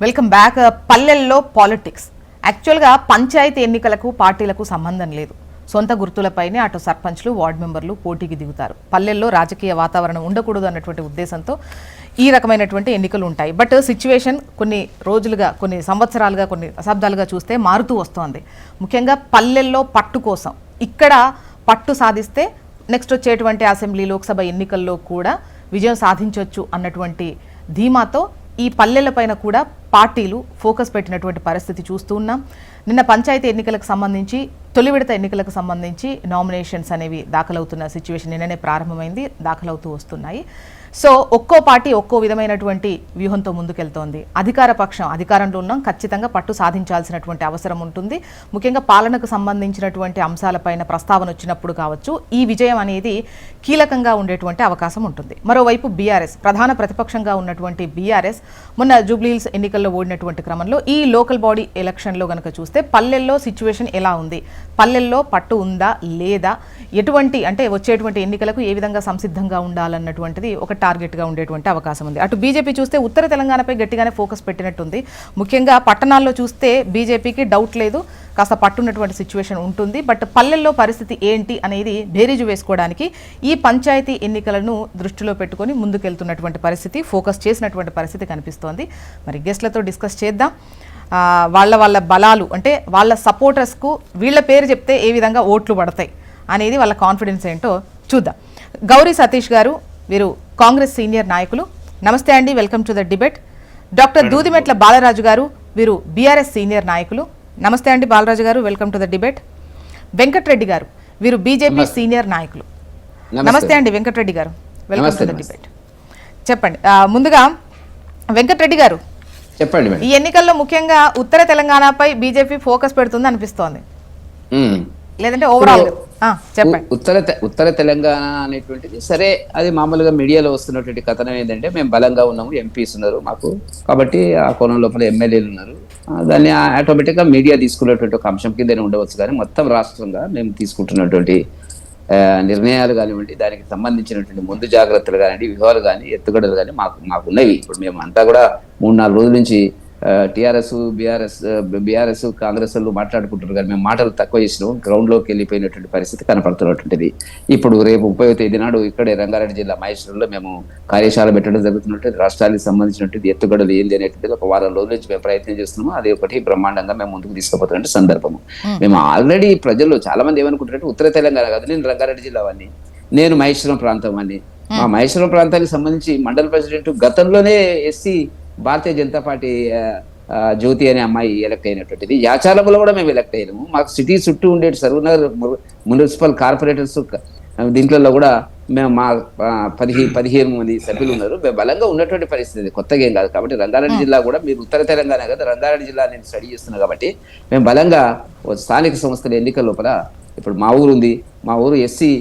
Welcome back. పల్లెల్లో politics యాక్చువల్గా పంచాయతీ ఎన్నికలకు పార్టీలకు సంబంధం లేదు. సొంత గుర్తులపైనే అటు సర్పంచ్లు వార్డు మెంబర్లు పోటీకి దిగుతారు. పల్లెల్లో రాజకీయ వాతావరణం ఉండకూడదు అన్నటువంటి ఉద్దేశంతో ఈ రకమైనటువంటి ఎన్నికలు ఉంటాయి. బట్ సిచ్యువేషన్ కొన్ని రోజులుగా, కొన్ని సంవత్సరాలుగా, కొన్ని దశాబ్దాలుగా చూస్తే మారుతూ వస్తోంది. ముఖ్యంగా పల్లెల్లో పట్టు కోసం ఇక్కడ పట్టు సాధిస్తే నెక్స్ట్ వచ్చేటువంటి అసెంబ్లీ, లోక్సభ ఎన్నికల్లో కూడా విజయం సాధించవచ్చు అన్నటువంటి ధీమాతో ఈ పల్లెలపైన కూడా పార్టీలు ఫోకస్ పెట్టినటువంటి పరిస్థితి చూస్తూ ఉన్నాం. నిన్న పంచాయతీ ఎన్నికలకు సంబంధించి, తొలి విడత ఎన్నికలకు సంబంధించి నామినేషన్స్ అనేవి దాఖలవుతున్న సిచ్యువేషన్ నిన్ననే ప్రారంభమైంది, దాఖలవుతూ వస్తున్నాయి. సో ఒక్కో పార్టీ ఒక్కో విధమైనటువంటి వ్యూహంతో ముందుకెళ్తోంది. అధికార పక్షం అధికారంలో ఉన్నాం, ఖచ్చితంగా పట్టు సాధించాల్సినటువంటి అవసరం ఉంటుంది. ముఖ్యంగా పాలనకు సంబంధించినటువంటి అంశాలపైన ప్రస్తావన వచ్చినప్పుడు కావచ్చు, ఈ విజయం అనేది కీలకంగా ఉండేటువంటి అవకాశం ఉంటుంది. మరోవైపు బీఆర్ఎస్ ప్రధాన ప్రతిపక్షంగా ఉన్నటువంటి బీఆర్ఎస్ మొన్న జూబ్లీహిల్స్ ఎన్నికల్లో ఓడినటువంటి క్రమంలో ఈ లోకల్ బాడీ ఎలక్షన్లో కనుక చూస్తే పల్లెల్లో సిచ్యువేషన్ ఎలా ఉంది, పల్లెల్లో పట్టు ఉందా లేదా, ఎటువంటి అంటే వచ్చేటువంటి ఎన్నికలకు ఏ విధంగా సంసిద్ధంగా ఉండాలన్నటువంటిది ఒక టార్గెట్గా ఉండేటువంటి అవకాశం ఉంది. అటు బీజేపీ చూస్తే ఉత్తర తెలంగాణపై గట్టిగానే ఫోకస్ పెట్టినట్టుంది. ముఖ్యంగా పట్టణాల్లో చూస్తే బీజేపీకి డౌట్ లేదు, కాస్త పట్టున్నటువంటి సిచ్యువేషన్ ఉంటుంది. బట్ పల్లెల్లో పరిస్థితి ఏంటి అనేది బేరీజు వేసుకోవడానికి ఈ పంచాయతీ ఎన్నికలను దృష్టిలో పెట్టుకొని ముందుకెళ్తున్నటువంటి పరిస్థితి, ఫోకస్ చేసినటువంటి పరిస్థితి కనిపిస్తోంది. మరి గెస్ట్లతో డిస్కస్ చేద్దాం. వాళ్ళ బలాలు అంటే వాళ్ళ సపోర్టర్స్కు వీళ్ళ పేరు చెప్తే ఏ విధంగా ఓట్లు పడతాయి అనేది వాళ్ళ కాన్ఫిడెన్స్ ఏంటో చూద్దాం. గౌరీ సతీష్ గారు, వీరు కాంగ్రెస్ సీనియర్ నాయకులు. నమస్తే అండి, welcome to the debate. Doctor Dudimetla Balaraju గారు, వీరు బీఆర్ఎస్ సీనియర్ నాయకులు. నమస్తే అండి బాలరాజు గారు, welcome to the debate. Venkatareddy గారు, వీరు బీజేపీ సీనియర్ నాయకులు. నమస్తే అండి వెంకటరెడ్డి గారు, వెల్కమ్ టు ద డిబేట్. చెప్పండి, ముందుగా వెంకటరెడ్డి గారు చెప్పండి. ఈ ఎన్నికల్లో ముఖ్యంగా ఉత్తర తెలంగాణపై బీజేపీ ఫోకస్ పెడుతుంది అనిపిస్తోంది, లేదంటే ఓవరాల్ చెప్పండి. ఉత్తర తెలంగాణ అనేటువంటిది సరే, అది మామూలుగా మీడియాలో వస్తున్నటువంటి కథనం ఏంటంటే మేము బలంగా ఉన్నాము, ఎంపీస్ ఉన్నారు మాకు, కాబట్టి ఆ కోణం లోపల ఎమ్మెల్యేలు ఉన్నారు, దాన్ని ఆటోమేటిక్గా మీడియా తీసుకున్నటువంటి ఒక అంశం కిందనే ఉండవచ్చు. కానీ మొత్తం రాష్ట్రంగా మేము తీసుకుంటున్నటువంటి నిర్ణయాలు కానివ్వండి, దానికి సంబంధించినటువంటి ముందు జాగ్రత్తలు కానివ్వండి, వ్యూహాలు కానీ, ఎత్తుగడలు కానీ మాకు ఉన్నవి. ఇప్పుడు మేము అంతా కూడా 3-4 రోజుల నుంచి టీఆర్ఎస్, బీఆర్ఎస్, కాంగ్రెస్ వాళ్ళు మాట్లాడుకుంటున్నారు. కానీ మేము మాటలు తక్కువ చేసినాం, గ్రౌండ్లోకి వెళ్ళిపోయినటువంటి పరిస్థితి కనపడుతున్నటువంటిది. ఇప్పుడు రేపు 30వ తేదీ నాడు ఇక్కడే రంగారెడ్డి జిల్లా మహేశ్వరంలో మేము కార్యశాల పెట్టడం జరుగుతున్నట్టు, రాష్ట్రానికి సంబంధించినటువంటి ఎత్తుగడలు ఏంది అనేటువంటిది ఒక వారం రోజుల నుంచి మేము ప్రయత్నం చేస్తున్నాము. అది ఒకటి బ్రహ్మాండంగా మేము ముందుకు తీసుకుపోతున్న సందర్భము. మేము ఆల్రెడీ ప్రజల్లో చాలా మంది ఏమనుకుంటారంటే ఉత్తర తెలంగాణ కాదు, నేను రంగారెడ్డి జిల్లా వాడిని, నేను మహేశ్వరం ప్రాంతం అని. మా మహేశ్వరం ప్రాంతానికి సంబంధించి మండల ప్రెసిడెంట్ గతంలోనే ఎస్సీ భారతీయ జనతా పార్టీ జ్యోతి అనే అమ్మాయి ఎలక్ట్ అయినటువంటిది. యాచారంలో కూడా మేము ఎలక్ట్ అయినాము. మాకు సిటీ చుట్టూ ఉండే సర్వనగర్ మున్సిపల్ కార్పొరేటర్స్ దీంట్లో కూడా మేము మా 15 మంది సభ్యులు ఉన్నారు. మేము బలంగా ఉన్నటువంటి పరిస్థితి, కొత్తగా ఏం కాదు. కాబట్టి రంగారెడ్డి జిల్లా కూడా, మీరు ఉత్తర తెలంగాణ కదా, రంగారెడ్డి జిల్లా నేను స్టడీ చేస్తున్నాను కాబట్టి మేము బలంగా స్థానిక సంస్థల ఎన్నికల లోపల ఇప్పుడు మా ఊరు ఉంది, మా ఊరు ఎస్సీ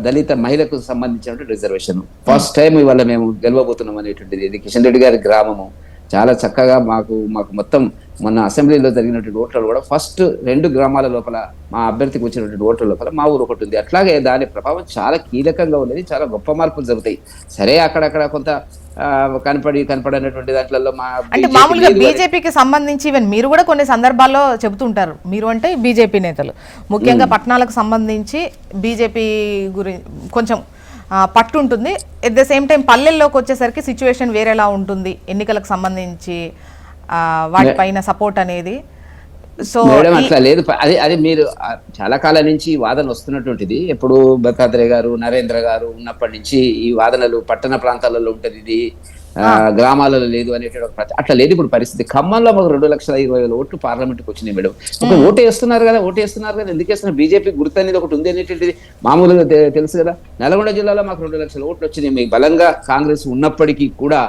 దళిత మహిళకు సంబంధించినటువంటి రిజర్వేషన్ ఫస్ట్ టైం ఇవాళ మేము గెలవబోతున్నాం అనేటువంటిది. ఇది కిషన్ రెడ్డి గారి గ్రామము. చాలా చక్కగా మాకు మొత్తం మొన్న అసెంబ్లీలో జరిగినటువంటి ఓట్లలో కూడా ఫస్ట్ 2 గ్రామాల లోపల మా అభ్యర్థికి వచ్చినటువంటి ఓట్ల లోపల మా ఊరు ఒకటి ఉంది. అట్లాగే దాని ప్రభావం చాలా కీలకంగా ఉన్నది, చాలా గొప్ప మార్పులు జరుగుతాయి. సరే, అక్కడక్కడ కొంత కనపడినటువంటి దాంట్లో అంటే మామూలుగా బీజేపీకి సంబంధించి ఈవెన్ మీరు కూడా కొన్ని సందర్భాల్లో చెబుతుంటారు, మీరు అంటే బీజేపీ నేతలు ముఖ్యంగా పట్టణాలకు సంబంధించి బీజేపీ గురించి కొంచెం పట్టు ఉంటుంది. ఎట్ ద సేమ్ టైం పల్లెల్లోకి వచ్చేసరికి సిచ్యువేషన్ వేరేలా ఉంటుంది, ఎన్నికలకు సంబంధించి వాటిపైన సపోర్ట్ అనేది. సో అట్లా లేదు, అది మీరు చాలా కాలం నుంచి వాదన వస్తున్నటువంటిది. ఎప్పుడు దత్తాత్రేయ గారు, నరేంద్ర గారు ఉన్నప్పటి నుంచి ఈ వాదనలు పట్టణ ప్రాంతాలలో ఉంటుంది, ఇది గ్రామాలలో లేదు అనేటువంటి. అట్లా లేదు ఇప్పుడు పరిస్థితి. ఖమ్మంలో మాకు 2,20,000 ఓట్లు పార్లమెంట్కి వచ్చినాయి మేడం. ఒక ఓటు వేస్తున్నారు కదా, ఎందుకు వేస్తున్నారు? బీజేపీ గుర్తు అనేది ఒకటి ఉంది అనేటువంటిది మామూలుగా తెలుసు కదా. నల్గొండ జిల్లాలో మాకు 2,00,000 ఓట్లు వచ్చినాయి, మీకు బలంగా కాంగ్రెస్ ఉన్నప్పటికీ కూడా.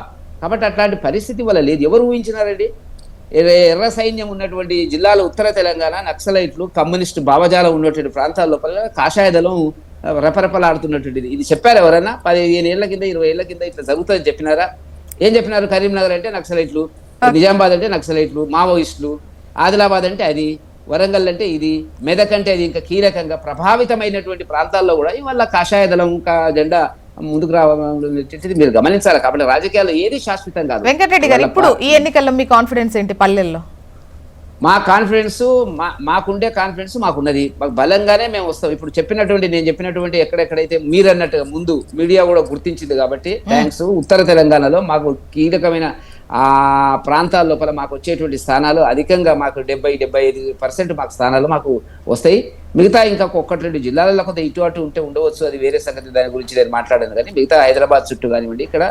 కాబట్టి అట్లాంటి పరిస్థితి వల్ల లేదు. ఎవరు ఊహించినారండి? ఎర్ర సైన్యం ఉన్నటువంటి జిల్లాలో ఉత్తర తెలంగాణ నక్సలైట్లు, కమ్యూనిస్టు భావజాలం ఉన్నటువంటి ప్రాంతాల లోపల కాషాయ దళం రపరపలాడుతున్నటువంటిది. ఇది చెప్పారు ఎవరైనా? 15 ఏళ్ల కింద, 20 ఏళ్ల కింద ఇట్లా జరుగుతుందని చెప్పినారా? ఏం చెప్పినారు? కరీంనగర్ అంటే నక్సలైట్లు, నిజామాబాద్ అంటే నక్సలైట్లు, మావోయిస్టులు, ఆదిలాబాద్ అంటే అది, వరంగల్ అంటే ఇది, మెదక్ అంటే అది. ఇంకా కీలకంగా ప్రభావితమైనటువంటి ప్రాంతాల్లో కూడా ఇవాళ కాషాయ దళం జెండా ముందుకు రావాలనేది మీరు గమనించాలి. కాబట్టి రాజకీయాల్లో ఏది శాశ్వతం కాదు. వెంకటరెడ్డి గారు, ఇప్పుడు ఈ ఎన్నికల్లో మీ కాన్ఫిడెన్స్ ఏంటి పల్లెల్లో? మా కాన్ఫిడెన్స్, మాకుండే కాన్ఫిడెన్స్ మాకున్నది. మాకు బలంగానే మేము వస్తాం. ఇప్పుడు నేను చెప్పినటువంటి ఎక్కడెక్కడైతే మీరు అన్నట్టుగా ముందు మీడియా కూడా గుర్తించింది కాబట్టి థ్యాంక్స్. ఉత్తర తెలంగాణలో మాకు కీలకమైన ఆ ప్రాంతాల లోపల మాకు వచ్చేటువంటి స్థానాలు అధికంగా మాకు 70-75% మాకు స్థానాలు మాకు వస్తాయి. మిగతా ఇంకా 1-2 జిల్లాలలో కొంత ఇటు అటు ఉంటే ఉండవచ్చు, అది వేరే సంగతి, దాని గురించి నేను మాట్లాడాను. కానీ మిగతా హైదరాబాద్ చుట్టూ కానివ్వండి, ఇక్కడ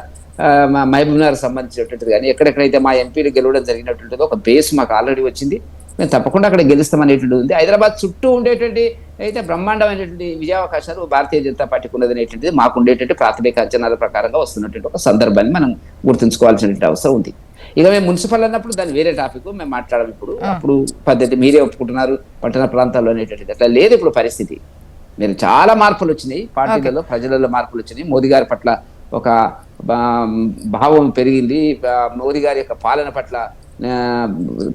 మహబూబ్నగర్ సంబంధించినటువంటిది కానీ ఎక్కడెక్కడైతే మా ఎంపీలు గెలవడం జరిగినటువంటిదో ఒక బేస్ మాకు ఆల్రెడీ వచ్చింది. మేము తప్పకుండా అక్కడ గెలుస్తామనేటువంటిది ఉంది. హైదరాబాద్ చుట్టూ ఉండేటువంటి అయితే బ్రహ్మాండమైనటువంటి విజయావకాశాలు భారతీయ జనతా పార్టీకి ఉన్నదనేటువంటిది మాకు ఉండేటువంటి ప్రాథమిక అంచనాల ప్రకారంగా వస్తున్నటువంటి ఒక సందర్భాన్ని మనం గుర్తుంచుకోవాల్సినటువంటి అవసరం ఉంది. ఇక మేము మున్సిపల్ అన్నప్పుడు దాని వేరే టాపిక్ మేము మాట్లాడాలి. అప్పుడు పద్ధతి మీరే ఒప్పుకుంటున్నారు పట్టణ ప్రాంతాల్లో అనేటువంటిది. అట్లా లేదు ఇప్పుడు పరిస్థితి. మీరు చాలా మార్పులు వచ్చినాయి పార్టీలలో, ప్రజలలో మార్పులు వచ్చినాయి. మోదీ గారి పట్ల ఒక భావం పెరిగింది. మోదీ గారి యొక్క పాలన పట్ల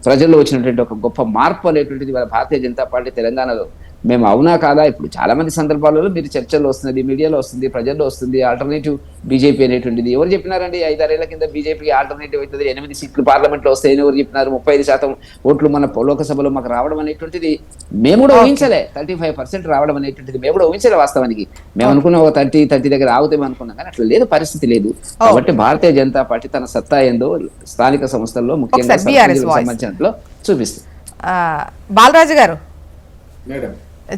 ప్రజల్లో వచ్చినటువంటి ఒక గొప్ప మార్పు అనేటువంటిది భారతీయ జనతా పార్టీ తెలంగాణలో మేము అవునా కాదా ఇప్పుడు చాలా మంది సందర్భాలలో మీరు చర్చల్లో వస్తున్నది, మీడియాలో వస్తుంది, ప్రజల్లో వస్తుంది. ఆల్టర్నేటివ్ బీజేపీ అనేటువంటిది ఎవరు చెప్పినారండి? 5-6 ఏళ్ల కింద బీజేపీకి ఆల్టర్నేటివ్ అవుతుంది, 8 సీట్లు పార్లమెంట్లో వస్తాయని ఎవరు చెప్పినారు? 35% ఓట్లు మన లోకసభలో మాకు రావడం అనేటువంటిది మేము కూడా ఊహించలే. 35% రావడం అనేటువంటిది మేము కూడా ఊహించలే. వాస్తవానికి మేము అనుకున్న 30 దగ్గర ఆగుతామని అనుకున్నాం, కానీ అట్లా లేదు, పరిస్థితి లేదు. కాబట్టి భారతీయ జనతా పార్టీ తన సత్తా ఏందో స్థానిక సంస్థల్లో ముఖ్యంగా సంబంధించినట్లు చూపిస్తుంది. బాలరాజు గారు మేడం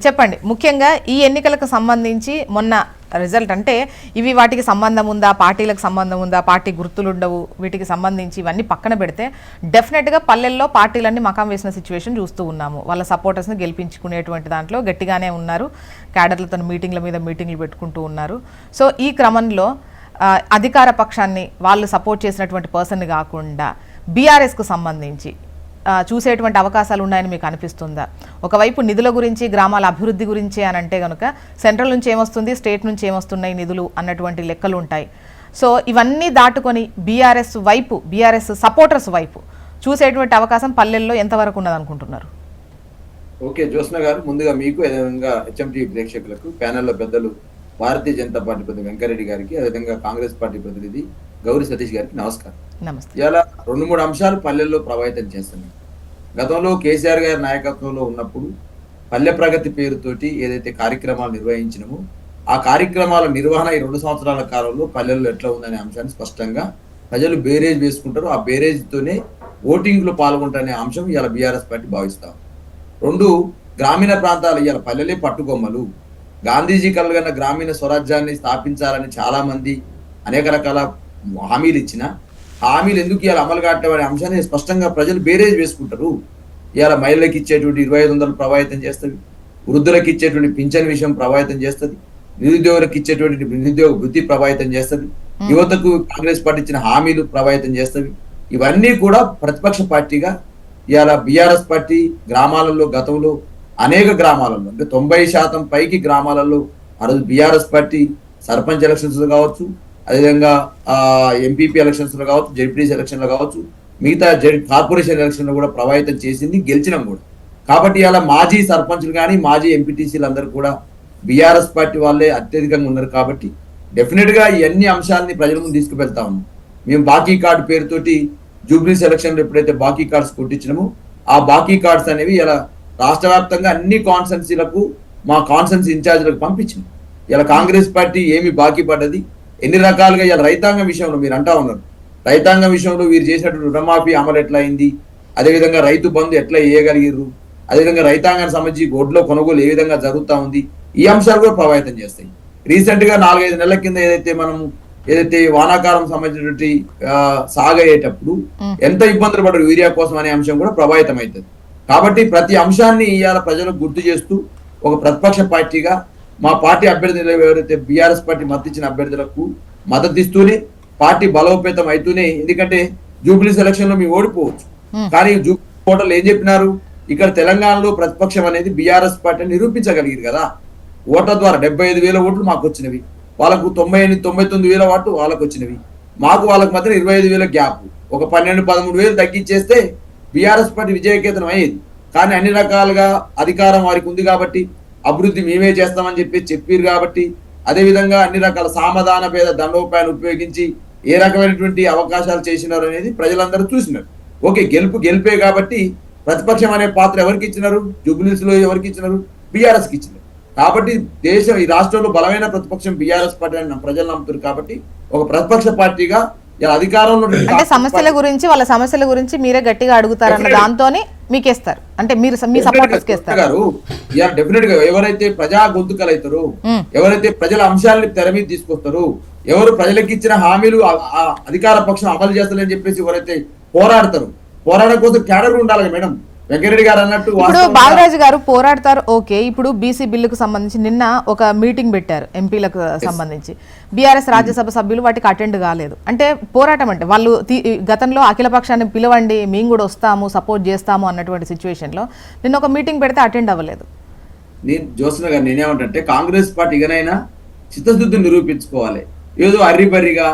చెప్పండి, ముఖ్యంగా ఈ ఎన్నికలకు సంబంధించి మొన్న రిజల్ట్ అంటే ఇవి వాటికి సంబంధం ఉందా, పార్టీలకు సంబంధం ఉందా, పార్టీ గుర్తులు ఉండవు, వీటికి సంబంధించి ఇవన్నీ పక్కన పెడితే డెఫినెట్గా పల్లెల్లో పార్టీలన్నీ మకాం వేసిన సిచ్యువేషన్ చూస్తూ ఉన్నాము. వాళ్ళ సపోర్టర్స్ని గెలిపించుకునేటువంటి దాంట్లో గట్టిగానే ఉన్నారు. క్యాడర్లతో మీటింగ్ల మీద మీటింగ్లు పెట్టుకుంటూ ఉన్నారు. సో ఈ క్రమంలో అధికార పక్షాన్ని వాళ్ళు సపోర్ట్ చేసినటువంటి పర్సన్ కాకుండా బీఆర్ఎస్కు సంబంధించి చూసేటువంటి అవకాశాలు ఉన్నాయని మీకు అనిపిస్తుందా? ఒకవైపు నిధుల గురించి, గ్రామాల అభివృద్ధి గురించి అని అంటే కనుక సెంట్రల్ నుంచి ఏమొస్తుంది, స్టేట్ నుంచి ఏమొస్తున్నాయి నిధులు అన్నటువంటి లెక్కలు ఉంటాయి. సో ఇవన్నీ దాటుకొని బీఆర్ఎస్ సపోర్టర్స్ వైపు చూసేటువంటి అవకాశం పల్లెల్లో ఎంతవరకు ఉన్నది అనుకుంటున్నారు? ఓకే జ్యోత్స్న గారు, ముందుగా మీకు అదేవిధంగా హెచ్ఎంటీవీ ప్రేక్షకులకు, ప్యానెల్లో పెద్దలు భారతీయ జనతా పార్టీ ప్రతినిధి వెంకరెడ్డి గారికి, అదేవిధంగా కాంగ్రెస్ పార్టీ ప్రతినిధి గౌరీ సతీష్ గారికి నమస్కారం. ఇలా 2-3 అంశాలు పల్లెల్లో ప్రభావితం చేస్తున్నాయి. గతంలో కేసీఆర్ గారి నాయకత్వంలో ఉన్నప్పుడు పల్లె ప్రగతి పేరుతోటి ఏదైతే కార్యక్రమాలు నిర్వహించినమో ఆ కార్యక్రమాల నిర్వహణ ఈ 2 సంవత్సరాల కాలంలో పల్లెల్లో ఎట్లా ఉందనే అంశాన్ని స్పష్టంగా ప్రజలు బేరేజ్ వేసుకుంటారు. ఆ బేరేజ్ తోనే ఓటింగ్ లో పాల్గొంటారనే అంశం ఇవాళ బీఆర్ఎస్ పార్టీ భావిస్తాం. 2, గ్రామీణ ప్రాంతాలు ఇవాళ పల్లెలే పట్టుకొమ్మలు. గాంధీజీ కలగన్న గ్రామీణ స్వరాజ్యాన్ని స్థాపించాలని చాలా మంది అనేక రకాల హామీలు ఇచ్చిన హామీలు ఎందుకు ఇవాళ అమలు కావటం అనే అంశాన్ని స్పష్టంగా ప్రజలు బేరేజ్ వేసుకుంటారు. ఇవాళ మహిళలకు ఇచ్చేటువంటి 2500 ప్రభావితం చేస్తుంది, వృద్ధులకు ఇచ్చేటువంటి పింఛన్ విషయం ప్రభావితం చేస్తుంది, నిరుద్యోగులకు ఇచ్చేటువంటి నిరుద్యోగ వృత్తి ప్రభావితం చేస్తుంది, యువతకు కాంగ్రెస్ పార్టీ ఇచ్చిన హామీలు ప్రభావితం చేస్తుంది. ఇవన్నీ కూడా ప్రతిపక్ష పార్టీగా ఇవాళ బీఆర్ఎస్ పార్టీ గ్రామాలలో గతంలో అనేక గ్రామాలలో అంటే 90% పైకి గ్రామాలలో ఆ రోజు బీఆర్ఎస్ పార్టీ సర్పంచ్ ఎలక్షన్స్ లో కావచ్చు, అదేవిధంగా ఎంపీపీ ఎలక్షన్స్ లో కావచ్చు, జెడ్పీటీసీ ఎలక్షన్ లో కావచ్చు, మిగతా కార్పొరేషన్ ఎలక్షన్ లో కూడా ప్రభావితం చేసింది, గెలిచినాం కూడా. కాబట్టి ఇలా మాజీ సర్పంచ్లు కానీ మాజీ ఎంపీటీసీలు అందరూ కూడా బీఆర్ఎస్ పార్టీ వాళ్ళే అత్యధికంగా ఉన్నారు. కాబట్టి డెఫినెట్ గా ఈ అన్ని అంశాలని ప్రజల ముందు తీసుకువెళ్తా ఉన్నాం. మేము బాకీ కార్డు పేరుతోటి జూబ్లీస్ ఎలక్షన్ లో ఎప్పుడైతే బాకీ కార్డ్స్ కొట్టించినామో ఆ బాకీ కార్డ్స్ అనేవి ఇలా రాష్ట్ర వ్యాప్తంగా అన్ని కాన్స్టెన్సీలకు మా కాన్స్టెన్సీ ఇన్ఛార్జీలకు పంపించింది. ఇలా కాంగ్రెస్ పార్టీ ఏమి బాకీ పడ్డది, ఎన్ని రకాలుగా ఇలా రైతాంగం విషయంలో మీరు అంటా ఉన్నారు, రైతాంగం విషయంలో వీరు చేసినటువంటి రుణమాఫీ అమలు ఎట్లా అయింది, అదేవిధంగా రైతు బంధు ఎట్లా వేయగలిగారు, అదేవిధంగా రైతాంగానికి సంబంధించి గొడ్లో కొనుగోలు ఏ విధంగా జరుగుతూ ఉంది, ఈ అంశాలు కూడా ప్రభావితం చేస్తాయి. రీసెంట్ గా 4-5 నెలల కింద ఏదైతే వానాకాలం సంబంధించినటువంటి సాగయ్యేటప్పుడు ఎంత ఇబ్బందులు పడరు యూరియా కోసం అనే అంశం కూడా ప్రభావితం అవుతుంది. కాబట్టి ప్రతి అంశాన్ని ఇవాళ ప్రజలకు గుర్తు చేస్తూ ఒక ప్రతిపక్ష పార్టీగా మా పార్టీ అభ్యర్థులు ఎవరైతే బీఆర్ఎస్ పార్టీ మద్దతు ఇచ్చిన అభ్యర్థులకు మద్దతు ఇస్తూనే పార్టీ బలోపేతం అవుతూనే, ఎందుకంటే జూబ్లీస్ ఎలక్షన్ లో మేము ఓడిపోవచ్చు, కానీ జూబ్లీ ఓటర్లు ఏం చెప్పినారు, ఇక్కడ తెలంగాణలో ప్రతిపక్షం అనేది బీఆర్ఎస్ పార్టీ నిరూపించగలిగారు కదా. ఓట్ల ద్వారా 75,000 ఓట్లు మాకు వచ్చినవి, వాళ్ళకు 99,000 ఓట్లు వాళ్ళకు వచ్చినవి, వాళ్ళకు మాత్రం 25,000 గ్యాప్, ఒక 12-13,000 తగ్గించేస్తే బీఆర్ఎస్ పార్టీ విజయకేతనం అయ్యేది. కానీ అన్ని రకాలుగా అధికారం వారికి ఉంది కాబట్టి, అభివృద్ధి మేమే చేస్తామని చెప్పారు కాబట్టి, అదేవిధంగా అన్ని రకాల సామధాన భేద దండోపాయాలు ఉపయోగించి ఏ రకమైనటువంటి అవకాశాలు చేసినారు అనేది ప్రజలందరూ చూసినారు. ఓకే, గెలిపే కాబట్టి ప్రతిపక్షం అనే పాత్ర ఎవరికి ఇచ్చినారు? జూబ్లీహిల్స్ లో ఎవరికి ఇచ్చినారు? బీఆర్ఎస్ కి ఇచ్చినారు. కాబట్టి ఈ రాష్ట్రంలో బలమైన ప్రతిపక్షం బీఆర్ఎస్ పార్టీ అని ప్రజలు నమ్ముతారు. కాబట్టి ఒక ప్రతిపక్ష పార్టీగా అధికారంలో అంటే సమస్యల గురించి వాళ్ళ సమస్యల గురించి మీరే గట్టిగా అడుగుతారన్న దాంతోనే మీకేస్తారు, అంటే మీరు మీ సపోర్టర్స్ గారు డెఫినెట్ గా ఎవరైతే ప్రజా గొంతుకలు అవుతారో, ఎవరైతే ప్రజల అంశాలని తెర మీద తీసుకొస్తారో, ఎవరు ప్రజలకు ఇచ్చిన హామీలు అధికార పక్షం అమలు చేస్తారని చెప్పేసి ఎవరైతే పోరాడతారు, పోరాడడం కోసం క్యాడర్ ఉండాలి మేడం. వెంకరెడ్డి గారు అన్నట్టు ఇప్పుడు బాలరాజు గారు పోరాడతారు. ఓకే, ఇప్పుడు బీసీ బిల్లుకు సంబంధించి నిన్న ఒక మీటింగ్ పెట్టారు ఎంపీలకు సంబంధించి. బీఆర్ఎస్ రాజ్యసభ సభ్యులు వాటికి అటెండ్ కాలేదు. అంటే పోరాటం అంటే వాళ్ళు గతంలో అఖిలపక్షాన్ని పిలవండి మేము కూడా వస్తాము సపోర్ట్ చేస్తాము అన్నటువంటి సిచ్యువేషన్లో నిన్న ఒక మీటింగ్ పెడితే అటెండ్ అవ్వలేదు. నేను జ్యోత్స్న గారు నేనేమంటే కాంగ్రెస్ పార్టీ ఇకనైనా చిత్తశుద్ధి నిరూపించుకోవాలి. ఏదో అర్రిబర్రిగా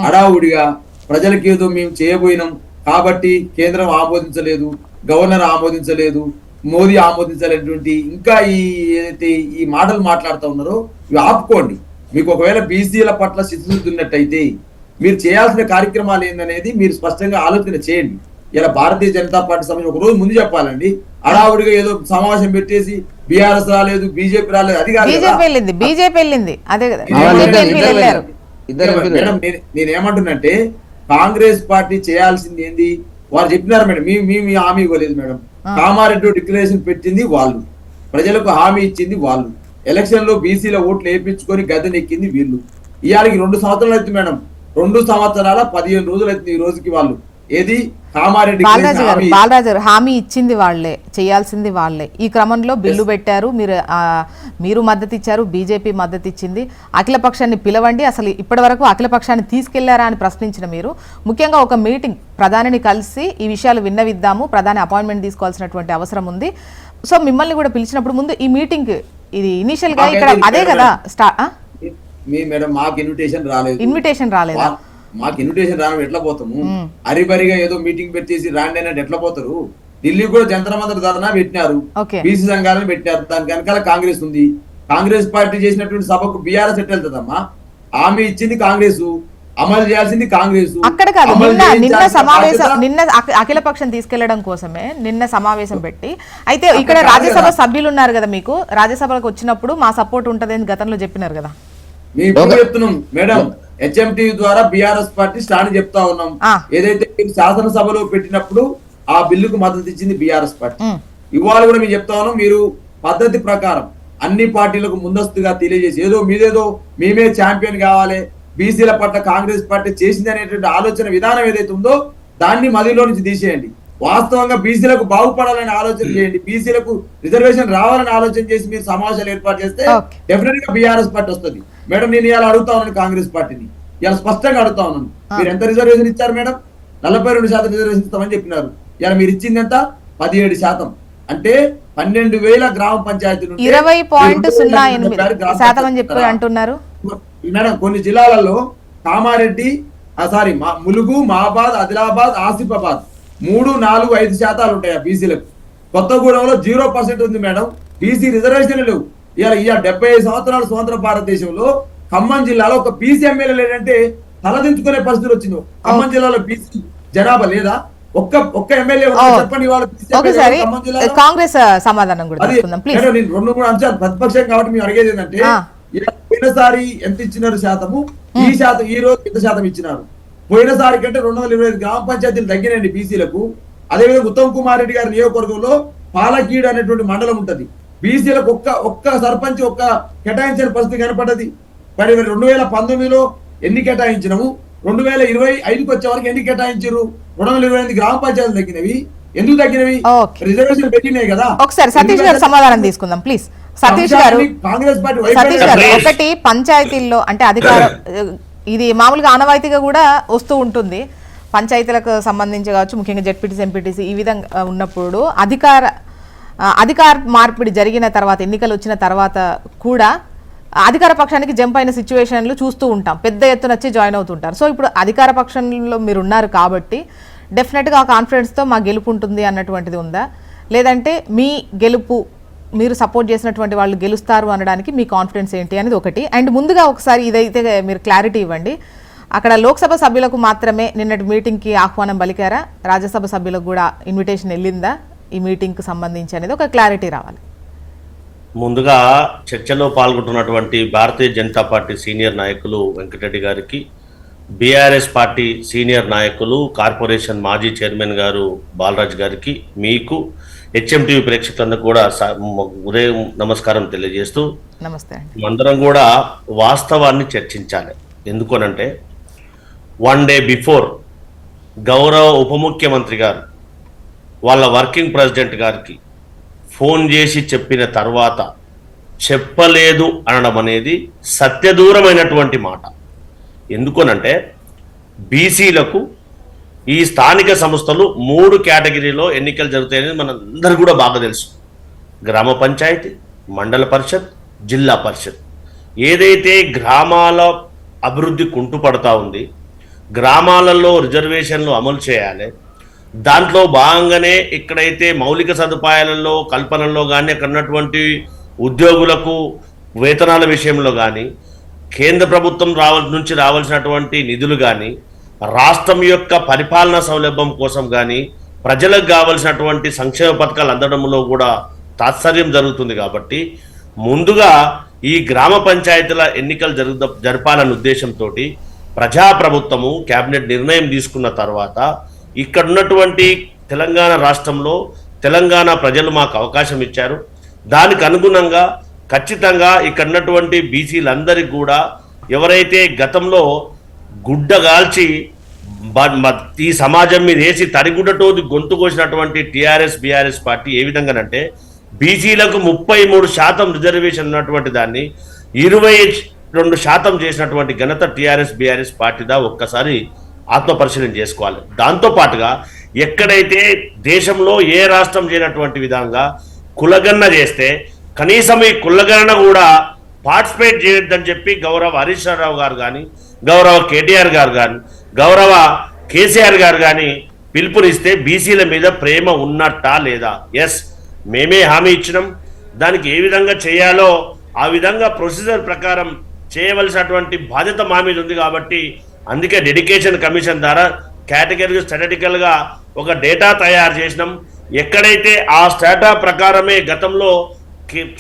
హడావుడిగా ప్రజలకు ఏదో మేము చేయబోయినాం కాబట్టి కేంద్రం ఆమోదించలేదు, గవర్నర్ ఆమోదించలేదు, మోదీ ఆమోదించలేటువంటి ఇంకా ఏదైతే ఈ మాటలు మాట్లాడుతూ ఉన్నారో ఇవి ఆపుకోండి. మీకు ఒకవేళ బీసీల పట్ల చిత్తశుద్ధి ఉన్నట్టయితే మీరు చేయాల్సిన కార్యక్రమాలు ఏందనేది మీరు స్పష్టంగా ఆలోచన చేయండి. ఇలా భారతీయ జనతా పార్టీ సంబంధించి ఒక రోజు ముందు చెప్పాలండి. హడావుడిగా ఏదో సమావేశం పెట్టేసి బీఆర్ఎస్ రాలేదు, బీజేపీ రాలేదు, అది కాదు. బీజేపీ వెళ్ళింది అదే కదా. మేడం నేనేమంటున్నంటే కాంగ్రెస్ పార్టీ చేయాల్సింది ఏంది? వారు చెప్పినారు మేడం, మీ హామీ ఇవ్వలేదు మేడం. కామారెడ్డి డిక్లరేషన్ పెట్టింది వాళ్ళు, ప్రజలకు హామీ ఇచ్చింది వాళ్ళు, ఎలక్షన్ లో బీసీల ఓట్లు వేయించుకొని గద్దెనెక్కింది వీళ్ళు. ఇవాళకి 2 సంవత్సరాలు అవుతుంది మేడం, 2 సంవత్సరాల 15 రోజులు అవుతుంది ఈ రోజుకి. వాళ్ళు ఏది కామారెడ్డి బాలరాజు గారు హామీ ఇచ్చింది వాళ్లే, చేయాల్సింది వాళ్లే. ఈ క్రమంలో బిల్లు పెట్టారు, మీరు మద్దతు ఇచ్చారు, బీజేపీ మద్దతు ఇచ్చింది. అఖిలపక్షాన్ని పిలవండి, అసలు ఇప్పటి వరకు అఖిలపక్షాన్ని తీసుకెళ్లారా అని ప్రశ్నించిన మీరు ముఖ్యంగా ఒక మీటింగ్ ప్రధానిని కలిసి ఈ విషయాలు విన్నవిద్దాము, ప్రధాని అపాయింట్మెంట్ తీసుకోవాల్సినటువంటి అవసరం ఉంది. సో మిమ్మల్ని కూడా పిలిచినప్పుడు ముందు ఈ మీటింగ్ ఇది ఇనిషియల్ గా ఇక్కడ అదే కదా మేడం మాకు ఇన్విటేషన్ రాలేదా? మాకు ఇన్విటేషన్ రావడం ఎట్లా పోతాము? అరిబరిగా ఏదో మీటింగ్ పెట్టేసి రాండి అన్నట్టు ఎట్లా పోతారు? ఢిల్లీ కూడా జంతర్ మంతర్ ధర్నా పెట్టినారు, బీసీ సంఘాలను పెట్టినారు, దానికి వెనకాల కాంగ్రెస్ ఉంది. కాంగ్రెస్ పార్టీ చేసినటువంటి సభకు బీఆర్ఎస్ ఎట్లా వెళ్తుందమ్మా? హామీ ఇచ్చింది కాంగ్రెస్, అమలు చేయాల్సింది కాంగ్రెస్. అక్కడ కాదు, నిన్న సమావేశం, నిన్న అఖిలపక్షం తీసుకెళ్లడం కోసమే నిన్న సమావేశం పెట్టి, అయితే ఇక్కడ రాజ్యసభ సభ్యులు ఉన్నారు కదా, మీకు రాజ్యసభకు వచ్చినప్పుడు మా సపోర్ట్ ఉంటది అని గతంలో చెప్పినారు కదా. మేము చెప్తున్నాం మేడం, హెచ్ఎంటీ ద్వారా బీఆర్ఎస్ పార్టీ స్టాండ్ చెప్తా ఉన్నాం. ఏదైతే శాసనసభలో పెట్టినప్పుడు ఆ బిల్లుకు మద్దతు ఇచ్చింది బీఆర్ఎస్ పార్టీ. ఇవాళ కూడా మేము చెప్తా ఉన్నాం, మీరు పద్ధతి ప్రకారం అన్ని పార్టీలకు ముందస్తుగా తెలియజేసి ఏదో మీదేదో మేమే ఛాంపియన్ కావాలి, బీసీల పట్ల కాంగ్రెస్ పార్టీ చేసింది అనేటువంటి ఆలోచన విధానం ఏదైతే ఉందో దాన్ని మదిలో నుంచి తీసేయండి. వాస్తవంగా బీసీలకు బాగుపడాలని ఆలోచన చేయండి, బీసీలకు రిజర్వేషన్ రావాలని ఆలోచన చేసి మీరు సమావేశాలు ఏర్పాటు చేస్తే డెఫినెట్ గా బీఆర్ఎస్ పార్టీ వస్తుంది. మేడం నేను ఇలా అడుగుతా ఉన్నాను కాంగ్రెస్ పార్టీని, ఇలా స్పష్టంగా అడుగుతా ఉన్నాను, మీరు ఎంత రిజర్వేషన్ ఇచ్చారు మేడం? 42% రిజర్వేషన్ ఇస్తామని చెప్పినారు. ఇలా మీరు ఇచ్చింది ఎంత? 17%. అంటే 12,000 గ్రామ పంచాయతీలు 20.08% అని చెప్పి అంటున్నారు మేడం. కొన్ని జిల్లాలలో కామారెడ్డి ములుగు, మహాబాద్, ఆదిలాబాద్, ఆసిఫాబాద్ 3, 4, 5% ఉంటాయి బీసీలకు. కొత్తగూడెంలో 0% ఉంది మేడం. బీసీ రిజర్వేషన్ లేవు. ఇలా 75 సంవత్సరాల స్వతంత్ర భారతదేశంలో ఖమ్మం జిల్లాలో ఒక బీసీ ఎమ్మెల్యే లేదంటే తలదించుకునే పరిస్థితి వచ్చింది. ఖమ్మం జిల్లాలో బీసీ జనాభా లేదా? ఒక్క ఎమ్మెల్యే చెప్పండి. కాంగ్రెస్ సమాధానం కూడా నేను 2-3 అంశాలు ప్రతిపక్షం కాబట్టి మేము అడిగేది ఏంటంటే, పోయినసారి ఎంత ఇచ్చినారు శాతము, ఈ రోజు ఎంత శాతం ఇచ్చినారు? పోయినసారి కంటే 225 గ్రామ పంచాయతీలు తగ్గినాయండి బీసీలకు. అదేవిధంగా ఉత్తమ్ కుమార్ రెడ్డి గారి నియోజకవర్గంలో పాలకీడు అనేటువంటి మండలం ఉంటది, బీసీలకు ఒక్క సర్పంచ్ కేటాయించిన పరిస్థితి కనపడ్డది. మరి 2019లో ఎన్ని కేటాయించినాము, 2025కి వచ్చే వరకు ఎన్ని కేటాయించారు? 228 గ్రామ పంచాయతీలు తగ్గినవి. ఎందుకు తగ్గినవి? రిజర్వేషన్ పెట్టినాయి కదా. ఒకసారి సతీష్ గారు సమాధానం తీసుకుందాం ప్లీజ్. సతీష్ గారు, ఒకటి పంచాయతీల్లో అంటే అధికారం ఇది మామూలుగా ఆనవాయితీగా కూడా వస్తూ ఉంటుంది, పంచాయతీలకు సంబంధించి కావచ్చు, ముఖ్యంగా జెడ్పీటీసీ, ఎంపీటీసీ ఈ విధంగా ఉన్నప్పుడు అధికార మార్పిడి జరిగిన తర్వాత, ఎన్నికలు వచ్చిన తర్వాత కూడా అధికార పక్షానికి జంప్ అయిన సిచ్యువేషన్లు చూస్తూ ఉంటాం, పెద్ద ఎత్తున వచ్చి జాయిన్ అవుతుంటారు. సో ఇప్పుడు అధికార పక్షంలో మీరు ఉన్నారు కాబట్టి డెఫినెట్గా ఆ కాన్ఫిడెన్స్తో మా గెలుపు ఉంటుంది అన్నటువంటిది ఉందా? లేదంటే మీ గెలుపు మీరు సపోర్ట్ చేసినటువంటి వాళ్ళు గెలుస్తారు అనడానికి మీ కాన్ఫిడెన్స్ ఏంటి అనేది ఒకటి. అండ్ ముందుగా ఒకసారి ఇదైతే మీరు క్లారిటీ ఇవ్వండి, అక్కడ లోక్సభ సభ్యులకు మాత్రమే నిన్నటి మీటింగ్కి ఆహ్వానం పలికారా, రాజ్యసభ సభ్యులకు కూడా ఇన్విటేషన్ వెళ్ళిందా ఈ మీటింగ్కి సంబంధించి అనేది ఒక క్లారిటీ రావాలి. ముందుగా చర్చలో పాల్గొంటున్నటువంటి భారతీయ జనతా పార్టీ సీనియర్ నాయకులు వెంకటరెడ్డి గారికి, బీఆర్ఎస్ పార్టీ సీనియర్ నాయకులు కార్పొరేషన్ మాజీ చైర్మన్ గారు బాలరాజ్ గారికి, మీకు హెచ్ఎంటీవీ ప్రేక్షకులందరూ కూడా ఉదయం నమస్కారం తెలియజేస్తూ, నమస్తే అండి. అందరం కూడా వాస్తవాన్ని చర్చించాలి. ఎందుకనంటే 1 డే బిఫోర్ గౌరవ ఉప ముఖ్యమంత్రి గారు వాళ్ళ వర్కింగ్ ప్రెసిడెంట్ గారికి ఫోన్ చేసి చెప్పిన తర్వాత చెప్పలేదు అనడం అనేది సత్యదూరమైనటువంటి మాట. ఎందుకనంటే బీసీలకు ఈ స్థానిక సంస్థలు 3 కేటగిరీలో ఎన్నికలు జరుగుతాయని మనందరూ కూడా బాగా తెలుసు. గ్రామ పంచాయతీ, మండల పరిషత్, జిల్లా పరిషత్. ఏదైతే గ్రామాల అభివృద్ధి కుంటుపడతా ఉంది, గ్రామాలలో రిజర్వేషన్లు అమలు చేయాలి, దాంట్లో భాగంగానే ఇక్కడైతే మౌలిక సదుపాయాలలో కల్పనలో కానీ అక్కడ ఉన్నటువంటి ఉద్యోగులకు వేతనాల విషయంలో కానీ కేంద్ర ప్రభుత్వం నుంచి రావాల్సినటువంటి నిధులు కానీ రాష్ట్రం యొక్క పరిపాలనా సౌలభ్యం కోసం కానీ ప్రజలకు కావలసినటువంటి సంక్షేమ పథకాలు అందడంలో కూడా తాత్సర్యం జరుగుతుంది. కాబట్టి ముందుగా ఈ గ్రామ పంచాయతీల ఎన్నికలు జరపాలనే ఉద్దేశంతో ప్రజాప్రభుత్వము కేబినెట్ నిర్ణయం తీసుకున్న తర్వాత ఇక్కడ ఉన్నటువంటి తెలంగాణ రాష్ట్రంలో తెలంగాణ ప్రజలు మాకు అవకాశం ఇచ్చారు. దానికి అనుగుణంగా ఖచ్చితంగా ఇక్కడ ఉన్నటువంటి బీసీలందరికీ కూడా ఎవరైతే గతంలో గుడ్డగాల్చి ఈ సమాజం మీద వేసి తడిగుడ్డతోది గొంతు కోసినటువంటి టీఆర్ఎస్ బీఆర్ఎస్ పార్టీ ఏ విధంగానంటే బీసీలకు 33% రిజర్వేషన్ ఉన్నటువంటి దాన్ని 22% చేసినటువంటి ఘనత టీఆర్ఎస్ బీఆర్ఎస్ పార్టీదా ఒక్కసారి ఆత్మపరిశీలన చేసుకోవాలి. దాంతోపాటుగా ఎక్కడైతే దేశంలో ఏ రాష్ట్రం చేయనటువంటి విధంగా కులగణన చేస్తే కనీసం ఈ కులగణన కూడా పార్టిసిపేట్ చేయొద్దని చెప్పి గౌరవ హరీష్ రావు గారు కానీ, గౌరవ కేటీఆర్ గారు కానీ, గౌరవ కేసీఆర్ గారు కానీ పిలుపునిస్తే బీసీల మీద ప్రేమ ఉన్నట్టా లేదా? ఎస్, మేమే హామీ ఇచ్చినాం. దానికి ఏ విధంగా చేయాలో ఆ విధంగా ప్రొసీజర్ ప్రకారం చేయవలసినటువంటి బాధ్యత మా మీద ఉంది. కాబట్టి అందుకే డెడికేషన్ కమిషన్ ద్వారా కేటగిరీ స్ట్రాటజికల్గా ఒక డేటా తయారు చేసినాం. ఎక్కడైతే ఆ స్టాటా ప్రకారమే గతంలో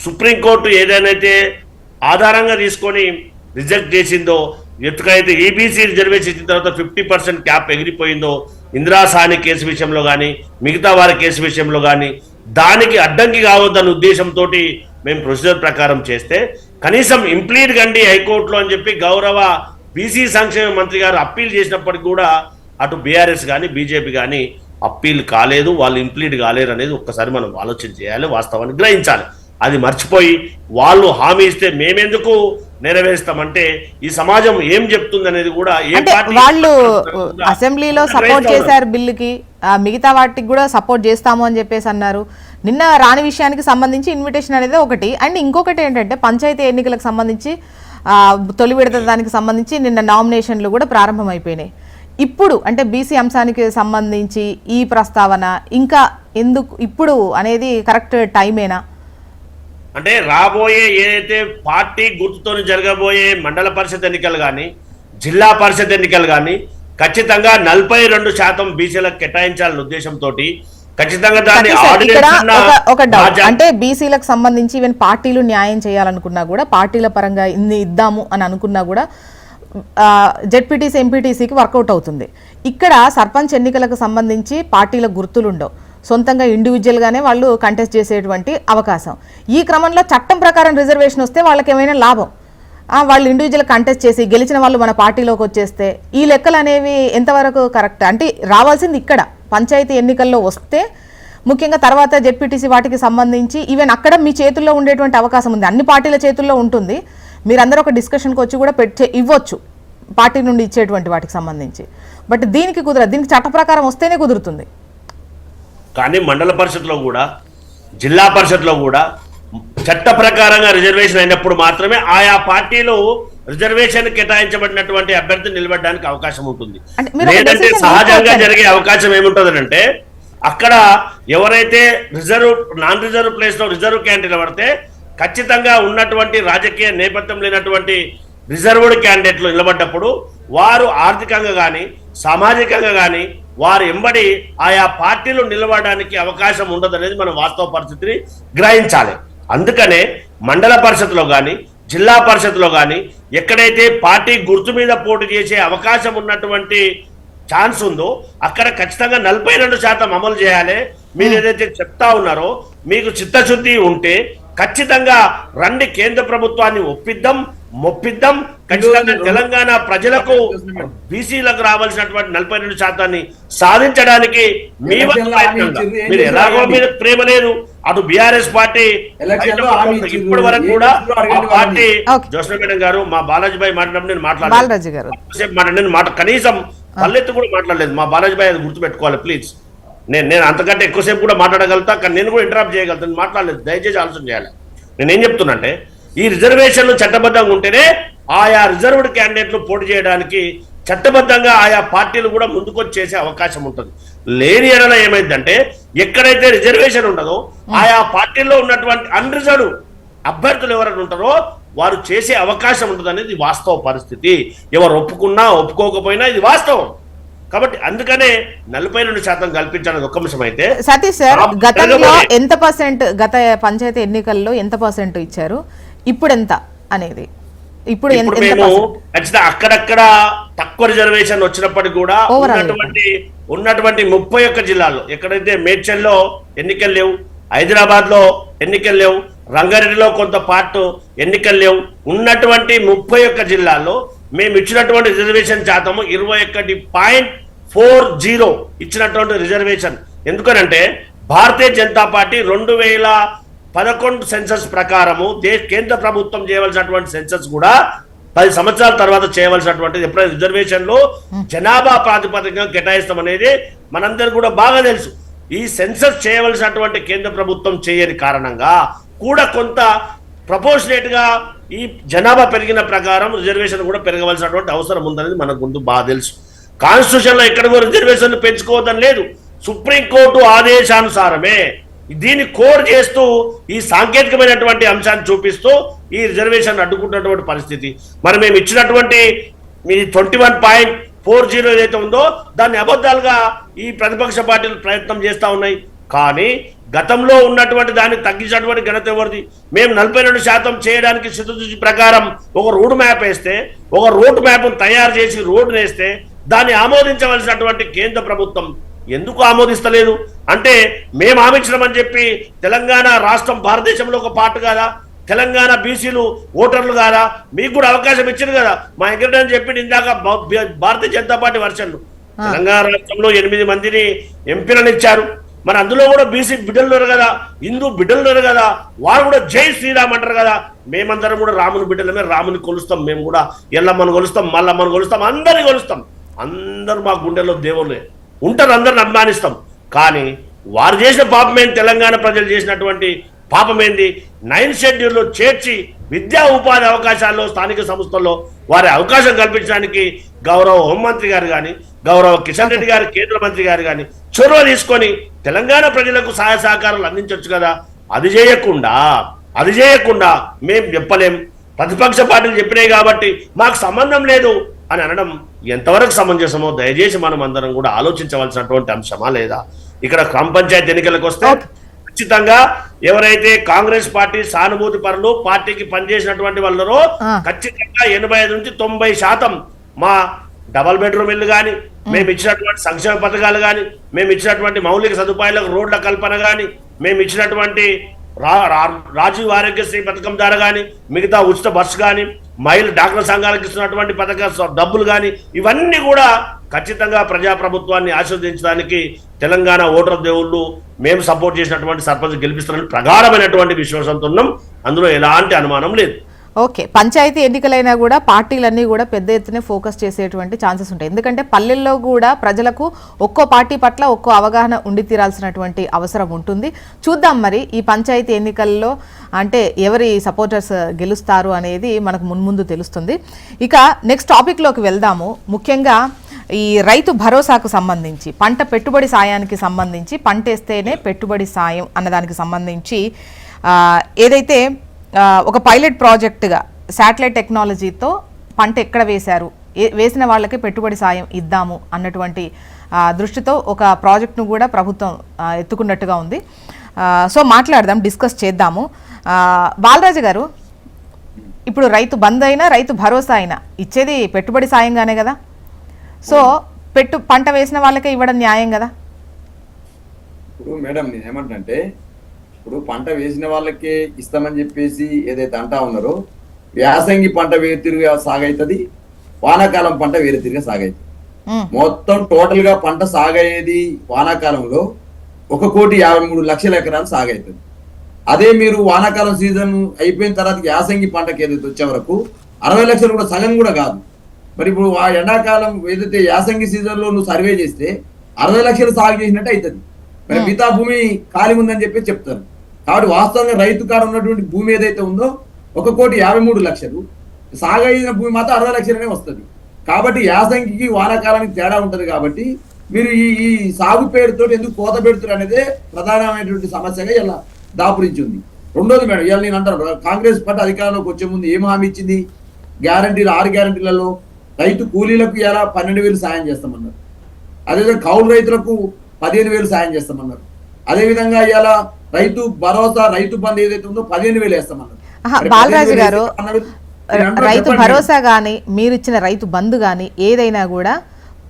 సుప్రీంకోర్టు ఏదైతే ఆధారంగా తీసుకొని రిజెక్ట్ చేసిందో, ఎత్తుకైతే ఈబీసీ రిజర్వేషన్ ఇచ్చిన తర్వాత 50% క్యాప్ ఎగిరిపోయిందో, ఇందిరాసాని కేసు విషయంలో కానీ మిగతా వారి కేసు విషయంలో కానీ దానికి అడ్డంకి కావద్దన్న ఉద్దేశంతో మేము ప్రొసీజర్ ప్రకారం చేస్తే కనీసం ఇంప్లీడ్ కండి హైకోర్టులో అని చెప్పి గౌరవ బీసీ సంక్షేమ మంత్రి గారు అప్పీల్ చేసినప్పటికీ కూడా అటు బీఆర్ఎస్ కానీ బీజేపీ కానీ అప్పీల్ కాలేదు, వాళ్ళు ఇంప్లీడ్ కాలేరు అనేది ఒక్కసారి మనం ఆలోచన చేయాలి, వాస్తవాన్ని గ్రహించాలి. అది మర్చిపోయి వాళ్ళు హామీ ఇస్తే మేమెందుకు నెరవేరుస్తామంటే ఈ సమాజం ఏం చెప్తుంది అనేది కూడా వాళ్ళు అసెంబ్లీలో సపోర్ట్ చేశారు బిల్లుకి, మిగతా వాటికి కూడా సపోర్ట్ చేస్తాము అని చెప్పేసి అన్నారు. నిన్న రాని విషయానికి సంబంధించి ఇన్విటేషన్ అనేది ఒకటి. అండ్ ఇంకొకటి ఏంటంటే పంచాయతీ ఎన్నికలకు సంబంధించి తొలి విడత దానికి సంబంధించి నిన్న నామినేషన్లు కూడా ప్రారంభమైపోయినాయి. ఇప్పుడు అంటే బీసీ అంశానికి సంబంధించి ఈ ప్రస్తావన ఇంకా ఎందుకు ఇప్పుడు అనేది కరెక్ట్ టైమేనా? అంటే రాబోయే ఏదైతే పార్టీ గుర్తుతో జరగబోయే మండల పరిషత్ ఎన్నికలు కానీ జిల్లా పరిషత్ ఎన్నికలు కానీ ఖచ్చితంగా 42% బీసీలకు కేటాయించాలనే ఉద్దేశంతో ఖచ్చితంగా దాన్ని ఒక డౌట్ అంటే బీసీలకు సంబంధించి ఈవెన్ పార్టీలు న్యాయం చేయాలనుకున్నా కూడా పార్టీల పరంగా ఇన్ని ఇద్దాము అని అనుకున్నా కూడా జెడ్పీటీసీ ఎంపీటీసీకి వర్కౌట్ అవుతుంది. ఇక్కడ సర్పంచ్ ఎన్నికలకు సంబంధించి పార్టీల గుర్తులుండవు, సొంతంగా ఇండివిజువల్గానే వాళ్ళు కంటెస్ట్ చేసేటువంటి అవకాశం. ఈ క్రమంలో చట్టం ప్రకారం రిజర్వేషన్ వస్తే వాళ్ళకి ఏమైనా లాభం, వాళ్ళు ఇండివిజువల్ కంటెస్ట్ చేసి గెలిచిన వాళ్ళు మన పార్టీలోకి వచ్చేస్తే ఈ లెక్కలు అనేవి ఎంతవరకు కరెక్ట్? అంటే రావాల్సింది ఇక్కడ పంచాయతీ ఎన్నికల్లో వస్తే ముఖ్యంగా తర్వాత జెడ్పీటీసీ వాటికి సంబంధించి ఈవెన్ అక్కడ మీ చేతుల్లో ఉండేటువంటి అవకాశం ఉంది, అన్ని పార్టీల చేతుల్లో ఉంటుంది. మీరందరూ ఒక డిస్కషన్కి వచ్చి కూడా ఇవ్వచ్చు పార్టీ నుండి ఇచ్చేటువంటి వాటికి సంబంధించి. బట్ దీనికి కుదరదు, దీనికి చట్ట ప్రకారం వస్తేనే కుదురుతుంది. కానీ మండల పరిషత్లో కూడా జిల్లా పరిషత్లో కూడా చట్ట ప్రకారంగా రిజర్వేషన్ అయినప్పుడు మాత్రమే ఆయా పార్టీలు రిజర్వేషన్ కేటాయించబడినటువంటి అభ్యర్థిని నిలబడడానికి అవకాశం ఉంటుంది. లేదంటే సహజంగా జరిగే అవకాశం ఏముంటుంది అంటే అక్కడ ఎవరైతే నాన్ రిజర్వ్ ప్లేస్ లో రిజర్వ్ క్యాండిడేట్ పడితే ఖచ్చితంగా ఉన్నటువంటి రాజకీయ నేపథ్యం లేనటువంటి రిజర్వ్డ్ క్యాండిడేట్లు నిలబడ్డప్పుడు వారు ఆర్థికంగా కానీ సామాజికంగా కానీ వారు ఎంబడి ఆయా పార్టీలు నిలబడడానికి అవకాశం ఉండదనేది మనం వాస్తవ పరిస్థితిని గ్రహించాలి. అందుకనే మండల పరిషత్లో కానీ జిల్లా పరిషత్లో కానీ ఎక్కడైతే పార్టీ గుర్తు మీద పోటీ చేసే అవకాశం ఉన్నటువంటి ఛాన్స్ ఉందో అక్కడ ఖచ్చితంగా 42% అమలు చేయాలి. మీరు ఏదైతే చెప్తా ఉన్నారో మీకు చిత్తశుద్ధి ఉంటే ఖచ్చితంగా రండి, కేంద్ర ప్రభుత్వాన్ని మొప్పిద్దాం. ఖచ్చితంగా తెలంగాణ ప్రజలకు బీసీలకు రావాల్సినటువంటి 42% సాధించడానికి మీ మీరు ఎలాగో మీరు ప్రేమ లేదు, అటు బీఆర్ఎస్ పార్టీ ఇప్పటి వరకు కూడా ఆ పార్టీ జోష్న మేడం గారు మా బాలాజీ భాయ్ మాట్లాడినప్పుడు నేను మాట్లాడలేదు, కనీసం పల్లెత్తు కూడా మాట్లాడలేదు. మా బాలాజీ భాయ్ అది గుర్తుపెట్టుకోవాలి ప్లీజ్. నేను అంతకంటే ఎక్కువసేపు కూడా మాట్లాడగలుగుతా, కానీ నేను కూడా ఇంటరాప్ట్ చేయగలుగుతాను, మాట్లాడలేదు. దయచేసి ఆలోచన చేయాలి. నేనేం చెప్తున్నంటే ఈ రిజర్వేషన్లు చట్టబద్ధంగా ఉంటేనే ఆయా రిజర్వ్డ్ క్యాండిడేట్లు పోటీ చేయడానికి చట్టబద్ధంగా ఆయా పార్టీలు కూడా ముందుకొచ్చి చేసే అవకాశం ఉంటుంది. లేని ఎడల ఏమైందంటే ఎక్కడైతే రిజర్వేషన్ ఉండదో ఆయా పార్టీల్లో ఉన్నటువంటి అన్రిజర్వ్డ్ అభ్యర్థులు ఎవరైనా ఉంటారో వారు చేసే అవకాశం ఉంటుంది అనేది వాస్తవ పరిస్థితి. ఎవరు ఒప్పుకున్నా ఒప్పుకోకపోయినా ఇది వాస్తవం. కాబట్టి అందుకనే 42% కల్పించాలని ఒక అంశం అయితే, సతీష్ సార్ గతంలో ఎంత పర్సెంట్, గత పంచాయతీ ఎన్నికల్లో ఎంత పర్సెంట్ ఇచ్చారు, ఇప్పుడు ఎంత అనేది? ఇప్పుడు మేము ఖచ్చితంగా అక్కడక్కడ తక్కువ రిజర్వేషన్ వచ్చినప్పటికీ కూడా ఉన్నటువంటి 31 జిల్లాల్లో ఎక్కడైతే మేడ్చల్లో ఎన్నికలు లేవు, హైదరాబాద్ లో ఎన్నికలు లేవు, రంగారెడ్డిలో కొంత పార్ట్ ఎన్నికలు లేవు, ఉన్నటువంటి 31 జిల్లాల్లో మేము ఇచ్చినటువంటి రిజర్వేషన్ శాతము 21.40 ఇచ్చినటువంటి రిజర్వేషన్. ఎందుకనంటే భారతీయ జనతా పార్టీ 2011 సెన్సస్ ప్రకారము కేంద్ర ప్రభుత్వం చేయవలసినటువంటి సెన్సస్ కూడా 10 సంవత్సరాల తర్వాత చేయవలసినటువంటి ఎప్పుడైతే రిజర్వేషన్లు జనాభా ప్రాతిపదికగా కేటాయిస్తాం అనేది మనందరూ కూడా బాగా తెలుసు. ఈ సెన్సస్ చేయవలసినటువంటి కేంద్ర ప్రభుత్వం చేయని కారణంగా కూడా కొంత ప్రపోర్షనేట్ గా ఈ జనాభా పెరిగిన ప్రకారం రిజర్వేషన్ కూడా పెరగవలసినటువంటి అవసరం ఉందనేది మనకు ముందు బాగా తెలుసు. కాన్స్టిట్యూషన్ లో ఎక్కడ కూడా రిజర్వేషన్ పెంచుకోవద్దని లేదు, సుప్రీంకోర్టు ఆదేశానుసారమే దీన్ని కోడ్ చేస్తూ ఈ సాంకేతికమైనటువంటి అంశాన్ని చూపిస్తూ ఈ రిజర్వేషన్ అడ్డుకుంటున్నటువంటి పరిస్థితి. మరి మేము ఇచ్చినటువంటి మీ 21.40 ఏదైతే ఉందో దాన్ని అబద్ధాలుగా ఈ ప్రతిపక్ష పార్టీలు ప్రయత్నం చేస్తూ ఉన్నాయి. కానీ గతంలో ఉన్నటువంటి దాన్ని తగ్గించినటువంటి ఘనత ఎవరిది? మేము 42% చేయడానికి చిత్తశుద్ధి ప్రకారం ఒక రోడ్ మ్యాప్ వేస్తే, ఒక రోడ్ మ్యాప్ తయారు చేసి రోడ్డు వేస్తే దాన్ని ఆమోదించవలసినటువంటి కేంద్ర ప్రభుత్వం ఎందుకు ఆమోదిస్తలేదు? అంటే మేము ఆమించడమని చెప్పి తెలంగాణ రాష్ట్రం భారతదేశంలో ఒక పార్ట్ కాదా? తెలంగాణ బీసీలు ఓటర్లు కాదా? మీకు కూడా అవకాశం ఇచ్చింది కదా. మా వెంకటరామన్ చెప్పింది ఇందాక భారతీయ జనతా పార్టీ వర్షన్లు తెలంగాణ రాష్ట్రంలో 8 మందిని ఎంపీలను ఇచ్చారు. మరి అందులో కూడా బీసీ బిడ్డలు కదా, హిందూ బిడ్డలు కదా, వారు కూడా జై శ్రీరామ్ అంటారు కదా. మేమందరం కూడా రాముని బిడ్డలమే, రాముని కొలుస్తాం. మేము కూడా ఎల్లమ్మను కొలుస్తాం, మల్లమ్మను కొలుస్తాం, అందరిని కొలుస్తాం. అందరూ మా గుండెల్లో దేవుళ్ళే ఉంటారు, అందరిని అభిమానిస్తాం. కానీ వారు చేసిన పాపమేంది? తెలంగాణ ప్రజలు చేసినటువంటి పాపమేంది? 9th షెడ్యూల్లో చేర్చి విద్యా ఉపాధి అవకాశాల్లో స్థానిక సంస్థల్లో వారి అవకాశం కల్పించడానికి గౌరవ హోంమంత్రి గారు కానీ, గౌరవ కిషన్ రెడ్డి గారు కేంద్ర మంత్రి గారు కానీ చొరవ తీసుకొని తెలంగాణ ప్రజలకు సహాయ సహకారాలు అందించవచ్చు కదా. అది చేయకుండా మేము చెప్పలేం. ప్రతిపక్ష పార్టీలు చెప్పినాయి కాబట్టి మాకు సంబంధం లేదు అని అనడం ఎంతవరకు సమంజసమో దయచేసి మనం అందరం కూడా ఆలోచించవలసినటువంటి అంశమా లేదా? ఇక్కడ గ్రామ పంచాయతీ ఎన్నికలకు వస్తే ఖచ్చితంగా ఎవరైతే కాంగ్రెస్ పార్టీ సానుభూతి పరులు పార్టీకి పనిచేసినటువంటి వాళ్ళరో ఖచ్చితంగా 85 నుంచి 90% మా డబల్ బెడ్రూమ్ ఇల్లు కానీ, మేము ఇచ్చినటువంటి సంక్షేమ పథకాలు కానీ, మేము ఇచ్చినటువంటి మౌలిక సదుపాయాలకు రోడ్ల కల్పన కానీ, మేము ఇచ్చినటువంటి రాజీవ్ ఆరోగ్యశ్రీ పథకం ద్వారా కానీ, మిగతా ఉచిత బస్సు కానీ, మహిళా డాక్టర్ సంఘాలకు ఇస్తున్నటువంటి పథక డబ్బులు కానీ, ఇవన్నీ కూడా ఖచ్చితంగా ప్రజాప్రభుత్వాన్ని ఆశీర్వదించడానికి తెలంగాణ ఓటర్ దేవుళ్ళు మేము సపోర్ట్ చేసినటువంటి సర్పంచ్ గెలిపిస్తారని ప్రగాఢమైనటువంటి విశ్వాసంతో ఉన్నాం. అందులో ఎలాంటి అనుమానం లేదు. ఓకే, పంచాయతీ ఎన్నికలైనా కూడా పార్టీలన్నీ కూడా పెద్ద ఎత్తున ఫోకస్ చేసేటువంటి ఛాన్సెస్ ఉంటాయి. ఎందుకంటే పల్లెల్లో కూడా ప్రజలకు ఒక్కో పార్టీ పట్ల ఒక్కో అవగాహన ఉండి తీరాల్సినటువంటి అవసరం ఉంటుంది. చూద్దాం మరి ఈ పంచాయతీ ఎన్నికల్లో అంటే ఎవరి సపోర్టర్స్ గెలుస్తారు అనేది మనకు మున్ముందు తెలుస్తుంది. ఇక నెక్స్ట్ టాపిక్లోకి వెళ్దాము. ముఖ్యంగా ఈ రైతు భరోసాకు సంబంధించి, పంట పెట్టుబడి సాయానికి సంబంధించి, పంట వేస్తేనే పెట్టుబడి సాయం అన్నదానికి సంబంధించి ఏదైతే ఒక పైలట్ ప్రాజెక్టుగా శాటిలైట్ టెక్నాలజీతో పంట ఎక్కడ వేశారు, వేసిన వాళ్ళకి పెట్టుబడి సాయం ఇద్దాము అన్నటువంటి దృష్టితో ఒక ప్రాజెక్టును కూడా ప్రభుత్వం ఎత్తుకున్నట్టుగా ఉంది. సో మాట్లాడదాం, డిస్కస్ చేద్దాము. బాలరాజు గారు, ఇప్పుడు రైతు బంద్ అయినా రైతు భరోసా అయినా ఇచ్చేది పెట్టుబడి సాయంగానే కదా. సో పంట వేసిన వాళ్ళకే ఇవ్వడం న్యాయం కదా. ఇప్పుడు మేడం నేను ఏమంటే, ఇప్పుడు పంట వేసిన వాళ్ళకే ఇస్తామని చెప్పేసి ఏదైతే అంటా ఉన్నారో, యాసంగి పంట వేరే తిరిగా సాగైతుంది, వానాకాలం పంట వేరే తిరిగా సాగైతుంది. మొత్తం టోటల్ గా పంట సాగయ్యేది వానాకాలంలో 1,53,00,000 ఎకరాలు సాగైతుంది. అదే మీరు వానాకాలం సీజన్ అయిపోయిన తర్వాత యాసంగి పంటకి ఏదైతే వచ్చే వరకు 60 లక్షలు కూడా సగం కూడా కాదు. మరి ఇప్పుడు ఆ ఎండాకాలం ఏదైతే యాసంగి సీజన్ లో నువ్వు సర్వే చేస్తే 60 లక్షలు సాగు చేసినట్టు అవుతుంది. మరి మిగతా భూమి ఖాళీ ఉందని చెప్పి చెప్తారు. కాబట్టి వాస్తవంగా రైతు కాడ ఉన్నటువంటి భూమి ఏదైతే ఉందో 1,53,00,000, సాగైన భూమి మాత్రం 60 లక్షలనే వస్తుంది. కాబట్టి యాసంగికి వానాకాలానికి తేడా ఉంటది. కాబట్టి మీరు ఈ సాగు పేరుతో ఎందుకు కోత పెడుతున్నారు అనేదే ప్రధానమైనటువంటి సమస్యగా ఇలా దాపురించి ఉంది. రెండోది మేడం, ఇవాళ నేను అంటాను, కాంగ్రెస్ పార్టీ అధికారంలోకి వచ్చే ముందు ఏం హామీ ఇచ్చింది? గ్యారంటీలు, 6 గ్యారంటీలలో రైతు కూలీలకు ఇలా 12,000 సాయం చేస్తామన్నారు. అదేవిధంగా కౌలు రైతులకు 15,000 సాయం చేస్తామన్నారు. అదేవిధంగా ఇలా రైతు భరోసా, రైతు బంధు ఏదైతే ఉందో 15,000 వేస్తామన్నారు. బాలరాజు గారు, రైతు భరోసా కానీ మీరు ఇచ్చిన రైతు బంధు కానీ ఏదైనా కూడా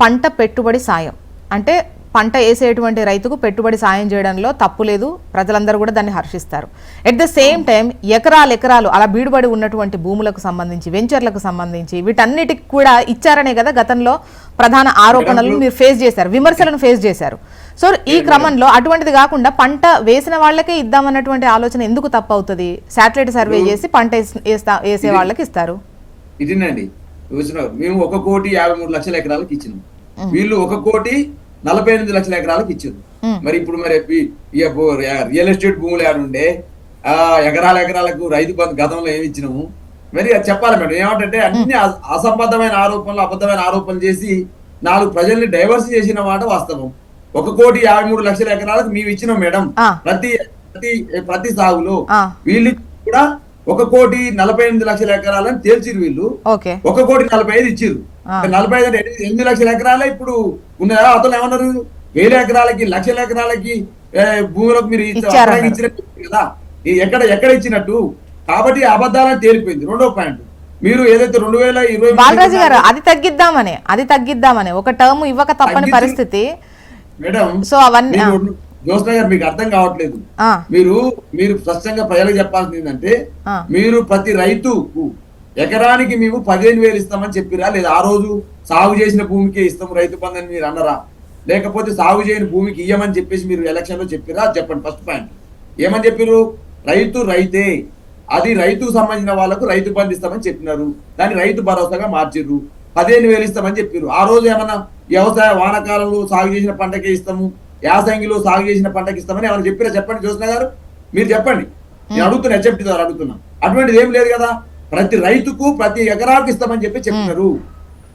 పంట పెట్టుబడి సాయం అంటే పంట వేసేటువంటి రైతుకు పెట్టుబడి సాయం చేయడంలో తప్పు లేదు, ప్రజలందరూ కూడా దాన్ని హర్షిస్తారు. ఎట్ ద సేమ్ టైం ఎకరాలు అలా బీడుబడి ఉన్నటువంటి భూములకు సంబంధించి, వెంచర్లకు సంబంధించి వీటన్నిటికి కూడా ఇచ్చారనే కదా గతంలో ప్రధాన ఆరోపణలు మీరు ఫేస్ చేశారు, విమర్శలను ఫేస్ చేశారు. సో ఈ క్రమంలో అటువంటిది కాకుండా పంట వేసిన వాళ్ళకే ఇద్దామన్నటువంటి ఆలోచన ఎందుకు తప్పు అవుతుంది? శాటిలైట్ సర్వే చేసి పంట వేసే వాళ్ళకి ఇస్తారు. ఇదేనండి మేము 1,53,00,000 ఎకరాలకు ఇచ్చినాం, వీళ్ళు 1,48,00,000 ఎకరాలకు ఇచ్చారు. మరి ఇప్పుడు మరి రియల్ ఎస్టేట్ భూములు ఏడుండే ఎకరాలకు రైతు బంధు గతంలో ఏమి ఇచ్చినాము? మరి అది చెప్పాలి మేడం. ఏమంటే అన్ని అసంబద్ధమైన ఆరోపణలు, అబద్ధమైన ఆరోపణలు చేసి 4 ప్రజల్ని డైవర్స్ చేసిన మాట వాస్తవం. 1,53,00,000 ఎకరాలకు మేము ఇచ్చినాం మేడం ప్రతి సాగులో. వీళ్ళు కూడా 1,48,00,000 ఎకరాలని తేల్చిరు. వీళ్ళు 1,45,00,000 ఇచ్చిరు. 45 అంటే 8 లక్షల ఎకరాలే ఇప్పుడు ఉన్నాయా? అతను ఏమన్నారు, 1,000 ఎకరాలకి 1,00,000 ఎకరాలకి భూములకు మీరు ఇచ్చినట్టు కదా, ఎక్కడ ఇచ్చినట్టు. కాబట్టి అబద్ధాలని తేలిపోయింది. రెండో పాయింట్, మీరు ఏదైతే 2020 బాలరాజు గారు అది తగ్గిద్దామని ఒక టర్మ్ ఇవ్వక తప్పని పరిస్థితి మేడం. సో అవన్నీ జ్యోత్స్న గారు మీకు అర్థం కావట్లేదు. మీరు స్పష్టంగా ప్రజలకు చెప్పాల్సింది ఏంటంటే, మీరు ప్రతి రైతుకు ఎకరానికి మేము 15,000 ఇస్తామని చెప్పిరా లేదా? ఆ రోజు సాగు చేసిన భూమికే ఇస్తాం రైతు బంధు అని మీరు అన్నరా? లేకపోతే సాగు చేయని భూమికి ఇయ్యమని చెప్పేసి మీరు ఎలక్షన్ లో చెప్పిరా? చెప్పండి. ఫస్ట్ పాయింట్ ఏమని చెప్పారు? రైతే, అది రైతుకు సంబంధించిన వాళ్ళకు రైతు బంధు ఇస్తామని చెప్పినారు. దాన్ని రైతు భరోసాగా మార్చిర్రు. 15,000 ఇస్తామని చెప్పారు. ఆ రోజు ఏమన్నా వ్యవసాయ వానాకాలంలో సాగు చేసిన పంటకే ఇస్తాము, యాసంగిలో సాగు చేసిన పంటకి ఇస్తామని ఏమైనా చెప్పిరా? చెప్పండి జ్యోత్స్న గారు, మీరు చెప్పండి. నేను అడుగుతున్నా, హెచ్ఎంటీ ద్వారా అడుగుతున్నా. అటువంటిది ఏం లేదు కదా. ప్రతి రైతుకు ప్రతి ఎకరాకు ఇస్తామని చెప్పినారు.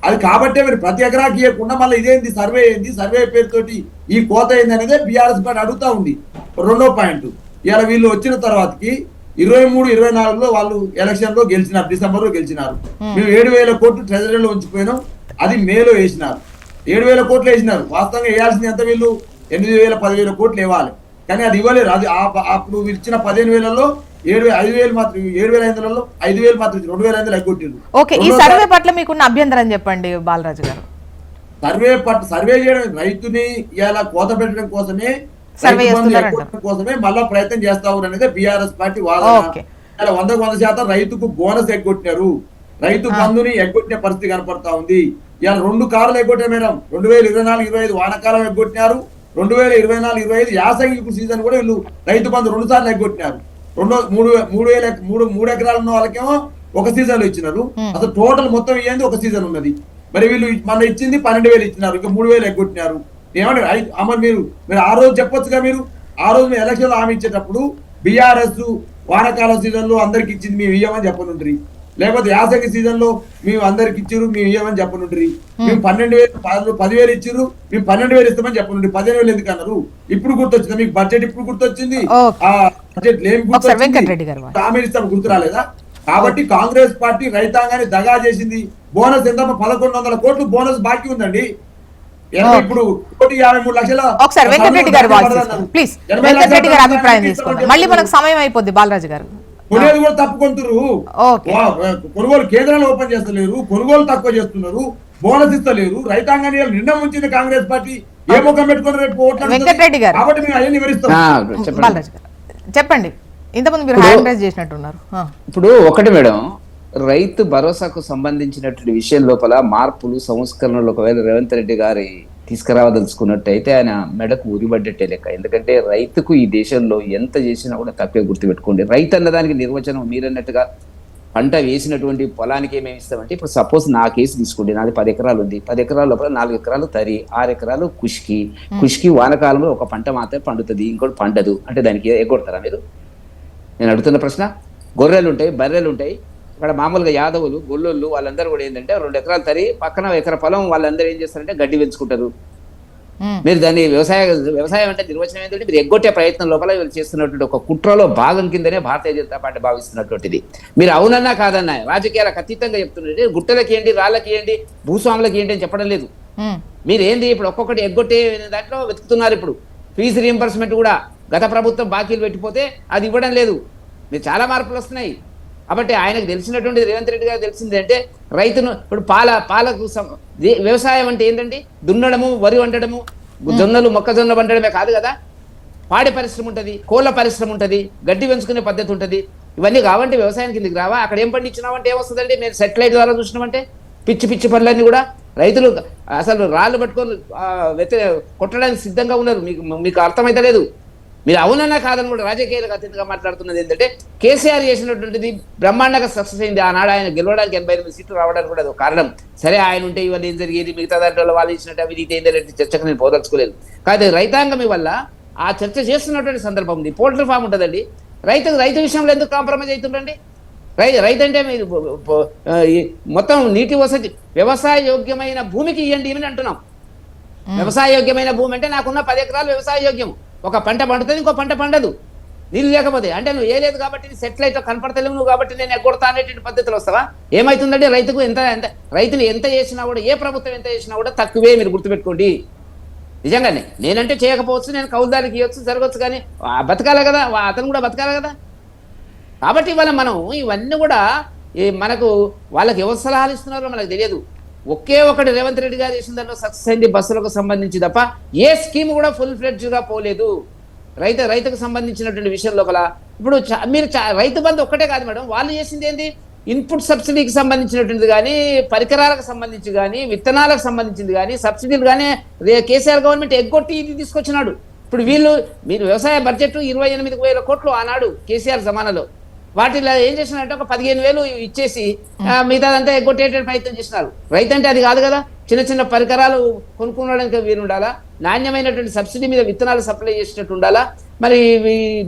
అది కాబట్టే మీరు ప్రతి ఎకరాకి ఇవ్వకుండా మళ్ళీ ఇదేంది సర్వే ఏంది, సర్వే పేరుతోటి ఈ కోత ఏంది అనేది బీఆర్ఎస్ పార్టీ అడుగుతా ఉంది. రెండో పాయింట్, ఇలా వీళ్ళు వచ్చిన తర్వాతకి 23-24లో వాళ్ళు ఎలక్షన్ లో గెలిచినారు, డిసెంబర్ లో గెలిచినారు. మేము 7,000 కోట్లు ట్రెజరీలో ఉంచిపోయినాం. అది మేలో వేసినారు. 7,000 కోట్లు వేసినారు. వాస్తవంగా వేయాల్సింది ఎంత? వీళ్ళు 8,000-10,000 కోట్లు ఇవ్వాలి, కానీ అది ఇవ్వలేరు. అది అప్పుడు ఇచ్చిన 15,000లో 5,000 మాత్రం, 7,500లో 5,000 మాత్రం 2,500 ఎగ్గొట్టిండ్రు. ఓకే, ఈ సర్వే పట్ల మీకున్న అభ్యంతరం చెప్పండి బాలరాజు గారు. సర్వే చేయడం, రైతుని ఇలా కోత పెట్టడం కోసమే, కోసమే మళ్ళా ప్రయత్నం చేస్తావు అనేది బీఆర్ఎస్ పార్టీ వాదన. 100% రైతుకు బోనస్ ఎగ్గొట్టినారు. రైతు బంధుని ఎగ్గొట్టిన పరిస్థితి కనపడతా ఉంది. ఇలా 2 కార్లు ఎగ్గొట్టారు మేడం. 2024-25 వానకాలం ఎగ్గొట్టినారు. 2024-25 యాసంగి సీజన్ కూడా వీళ్ళు రైతు బంధు 2 సార్లు ఎగ్గొట్టినారు. 3 ఎకరాలు ఉన్న వాళ్ళకేమో ఒక సీజన్ లో ఇచ్చినారు. అసలు టోటల్ మొత్తం ఇయ్యింది ఒక సీజన్ ఉన్నది. మరి వీళ్ళు మన ఇచ్చింది 12,000 ఇచ్చినారు, ఇంకా 3,000 ఎగ్గొట్టినారు. ఏమంటారు అమ్మ మీరు ఆ రోజు చెప్పొచ్చుగా, మీరు ఆ రోజు మేము ఎలక్షన్ హామీ ఇచ్చేటప్పుడు బీఆర్ఎస్ వానాకాలం సీజన్ లో అందరికి ఇచ్చింది మేము ఇయ్యమని చెప్పనుండ్రి, లేకపోతే యాసంగి సీజన్ లో మేము అందరికి ఇచ్చిర్రు మేము ఇయ్యమని చెప్పనుండ్రి, మేము 12,000 10,000 ఇచ్చిర్రు మేము 12,000 ఇస్తామని చెప్పనుండ్రి. 15,000 ఎందుకు అన్నారు? ఇప్పుడు గుర్తొచ్చింది మీకు? బడ్జెట్ ఇప్పుడు గుర్తొచ్చింది, ఆ బడ్జెట్ లేని హామీ ఇస్తాం గుర్తు రాలేదా? కాబట్టి కాంగ్రెస్ పార్టీ రైతాంగాన్ని దగా చేసింది. బోనస్ ఎంత? 1,100 కోట్లు బోనస్ బాకీ ఉందండి. ఇప్పుడు 1,53,00,000. ఒకసారి వెంకటరెడ్డి గారు ప్లీజ్, వెంకటరెడ్డి గారి అభిప్రాయం తీసుకోండి, మళ్ళీ మనకు సమయం అయిపోద్ది. బాలరాజు గారు కొనేది కూడా తప్పుకుంటారు, కొనుగోలు కేంద్రాలు ఓపెన్ చేస్తలేరు, కొనుగోలు తక్కువ చేస్తున్నారు, బోనస్ ఇస్తలేరు. రైతాంగాన్ని నిండా ముంచింది కాంగ్రెస్ పార్టీ. ఏ ముఖం పెట్టుకుని రేపు ఓట్లు? వెంకటరెడ్డి గారు కాబట్టి మేము అవన్నీ వివరిస్తాం. బాలరాజు గారు చెప్పండి, ఇంతకుముందు మీరు హ్యాండ్ రైజ్ చేసినట్టున్నారు. ఇప్పుడు ఒకటి మేడం, రైతు భరోసాకు సంబంధించినటువంటి విషయం లోపల మార్పులు సంస్కరణలు ఒకవేళ రేవంత్ రెడ్డి గారి తీసుకురావదలుచుకున్నట్టయితే ఆయన మెడకు ఉరిబడ్డట్టే లెక్క. ఎందుకంటే రైతుకు ఈ దేశంలో ఎంత చేసినా కూడా తక్కువే. గుర్తుపెట్టుకోండి, రైతు అన్నదానికి నిర్వచనం మీరన్నట్టుగా పంట వేసినటువంటి పొలానికి ఏమేమి ఇస్తామంటే, ఇప్పుడు సపోజ్ నా కేసు తీసుకోండి, నాది 10 ఎకరాలు ఉంది. 10 ఎకరాల లోపల 4 ఎకరాలు తరి, 6 ఎకరాలు కుష్కి వానకాలంలో ఒక పంట మాత్రమే పండుతుంది, ఇంకోటి పండదు అంటే దానికి ఎగ్గొడతారా మీరు? నేను అడుగుతున్న ప్రశ్న. గొర్రెలు ఉంటాయి, బర్రెలు ఉంటాయి, ఇక్కడ మామూలుగా యాదవులు గొల్లోళ్ళు వాళ్ళందరూ కూడా ఏంటంటే 2 ఎకరాలు తరి పక్కన ఎకర పొలం వాళ్ళందరూ ఏం చేస్తారంటే గడ్డి పెంచుకుంటారు. మీరు దాన్ని వ్యవసాయం అంటే నిర్వచనం ఏంటంటే మీరు ఎగ్గొట్టే ప్రయత్నం లోపల వీళ్ళు చేస్తున్నటువంటి ఒక కుట్రలో భాగం కిందనే భారతీయ జనతా పార్టీ భావిస్తున్నటువంటిది. మీరు అవునన్నా కాదన్నా రాజకీయాలకు అతీతంగా చెప్తున్నట్టు గుట్టలకి ఏంటి, రాళ్ళకి ఏంటి, భూస్వాములకి ఏంటి అని చెప్పడం లేదు. మీరు ఏంది ఇప్పుడు ఒక్కొక్కటి ఎగ్గొట్టే దాంట్లో వెతుకుతున్నారు. ఇప్పుడు ఫీజు రీఎంబర్స్మెంట్ కూడా గత ప్రభుత్వం బాకీలు పెట్టిపోతే అది ఇవ్వడం లేదు. మీరు చాలా మార్పులు వస్తున్నాయి. కాబట్టి ఆయనకు తెలిసినటువంటి రేవంత్ రెడ్డి గారు తెలిసింది అంటే రైతును ఇప్పుడు పాలకు వ్యవసాయం అంటే ఏంటంటే దున్నడము, వరి వండడము, జొన్నలు మొక్కజొన్న వండడమే కాదు కదా, పాడి పరిశ్రమ ఉంటుంది, కోళ్ళ పరిశ్రమ ఉంటుంది, గడ్డి పెంచుకునే పద్ధతి ఉంటుంది. ఇవన్నీ కావంటే వ్యవసాయం కిందకి రావా? అక్కడ ఏం పండించినామంటే ఏమొస్తుందండి? మీరు సెటిలైట్ ద్వారా చూసినామంటే పిచ్చి పనులన్నీ కూడా రైతులు అసలు రాళ్ళు పట్టుకొని కొట్టడానికి సిద్ధంగా ఉన్నారు. మీకు అర్థమైతే లేదు. మీరు అవునన్నా కాదని కూడా రాజకీయాలకు అత్యంతగా మాట్లాడుతున్నది ఏంటంటే కేసీఆర్ చేసినటువంటిది బ్రహ్మాండంగా సక్సెస్ అయింది. ఆనాడు ఆయన గెలవడానికి 88 సీట్లు రావడానికి కూడా అది ఒక కారణం. సరే ఆయన ఉంటే ఇవన్నీ ఏం జరిగేది, మిగతా దాంట్లో వాళ్ళు ఇచ్చినట్టు అవినీతి ఏంటంటే చర్చకు నేను పోదలుచుకోలేదు. కాదు, రైతాంగం వల్ల ఆ చర్చ చేస్తున్నటువంటి సందర్భం ఉంది. పోల్ట్రీ ఫామ్ ఉంటుందండి, రైతు విషయంలో ఎందుకు కాంప్రమైజ్ అవుతుండండి? రైతు అంటే మీరు మొత్తం నీటి వసతి వ్యవసాయ యోగ్యమైన భూమికి ఇవ్వండి అని అంటున్నాం. వ్యవసాయ యోగ్యమైన భూమి అంటే నాకున్న 10 ఎకరాలు వ్యవసాయ యోగ్యం, ఒక పంట పండుతుంది, ఇంకో పంట పండదు నీళ్ళు లేకపోతే. అంటే నువ్వు ఏ లేదు కాబట్టి సెటిలైట్ కనపడతలేవు నువ్వు కాబట్టి నేను ఎగ్గొడతా అనేటువంటి పద్ధతిలో వస్తావా? ఏమవుతుందంటే రైతుకు రైతులు ఎంత చేసినా కూడా, ఏ ప్రభుత్వం ఎంత చేసినా కూడా తక్కువే. మీరు గుర్తుపెట్టుకోండి. నిజంగానే నేనంటే చేయకపోవచ్చు, నేను కౌలుదారికి ఇవ్వచ్చు, జరగవచ్చు, కానీ బతకాలి కదా, అతను కూడా బతకాలి కదా. కాబట్టి ఇవాళ మనం ఇవన్నీ కూడా మనకు వాళ్ళకి ఎవరు సలహాలు ఇస్తున్నారో మనకు తెలియదు. ఒకే ఒకటి రేవంత్ రెడ్డి గారు చేసిన దాంట్లో సక్సెస్ అయింది బస్సులకు సంబంధించి తప్ప ఏ స్కీమ్ కూడా ఫుల్ ఫ్లెడ్జ్గా పోలేదు. రైతుకు సంబంధించినటువంటి విషయం లోపల ఇప్పుడు మీరు రైతు బంధు ఒక్కటే కాదు మేడం, వాళ్ళు చేసింది ఏంది, ఇన్పుట్ సబ్సిడీకి సంబంధించినటువంటిది కానీ, పరికరాలకు సంబంధించి కానీ, విత్తనాలకు సంబంధించింది కానీ, సబ్సిడీలు కానీ కేసీఆర్ గవర్నమెంట్ ఎగ్గొట్టి ఇది తీసుకొచ్చినాడు. ఇప్పుడు మీరు వ్యవసాయ బడ్జెట్ 28,000 కోట్లు ఆనాడు కేసీఆర్ జమానాలో, వాటిలో ఏం చేసినారంటే ఒక 15,000 ఇచ్చేసి మిగతాదంతా ఎగ్గొట్టేట ప్రయత్నం చేసినారు. రైతు అంటే అది కాదు కదా, చిన్న పరికరాలు కొనుక్కోవడానికి వీలు ఉండాలా, నాణ్యమైనటువంటి సబ్సిడీ మీద విత్తనాలు సప్లై చేసేటట్టు ఉండాలా, మరి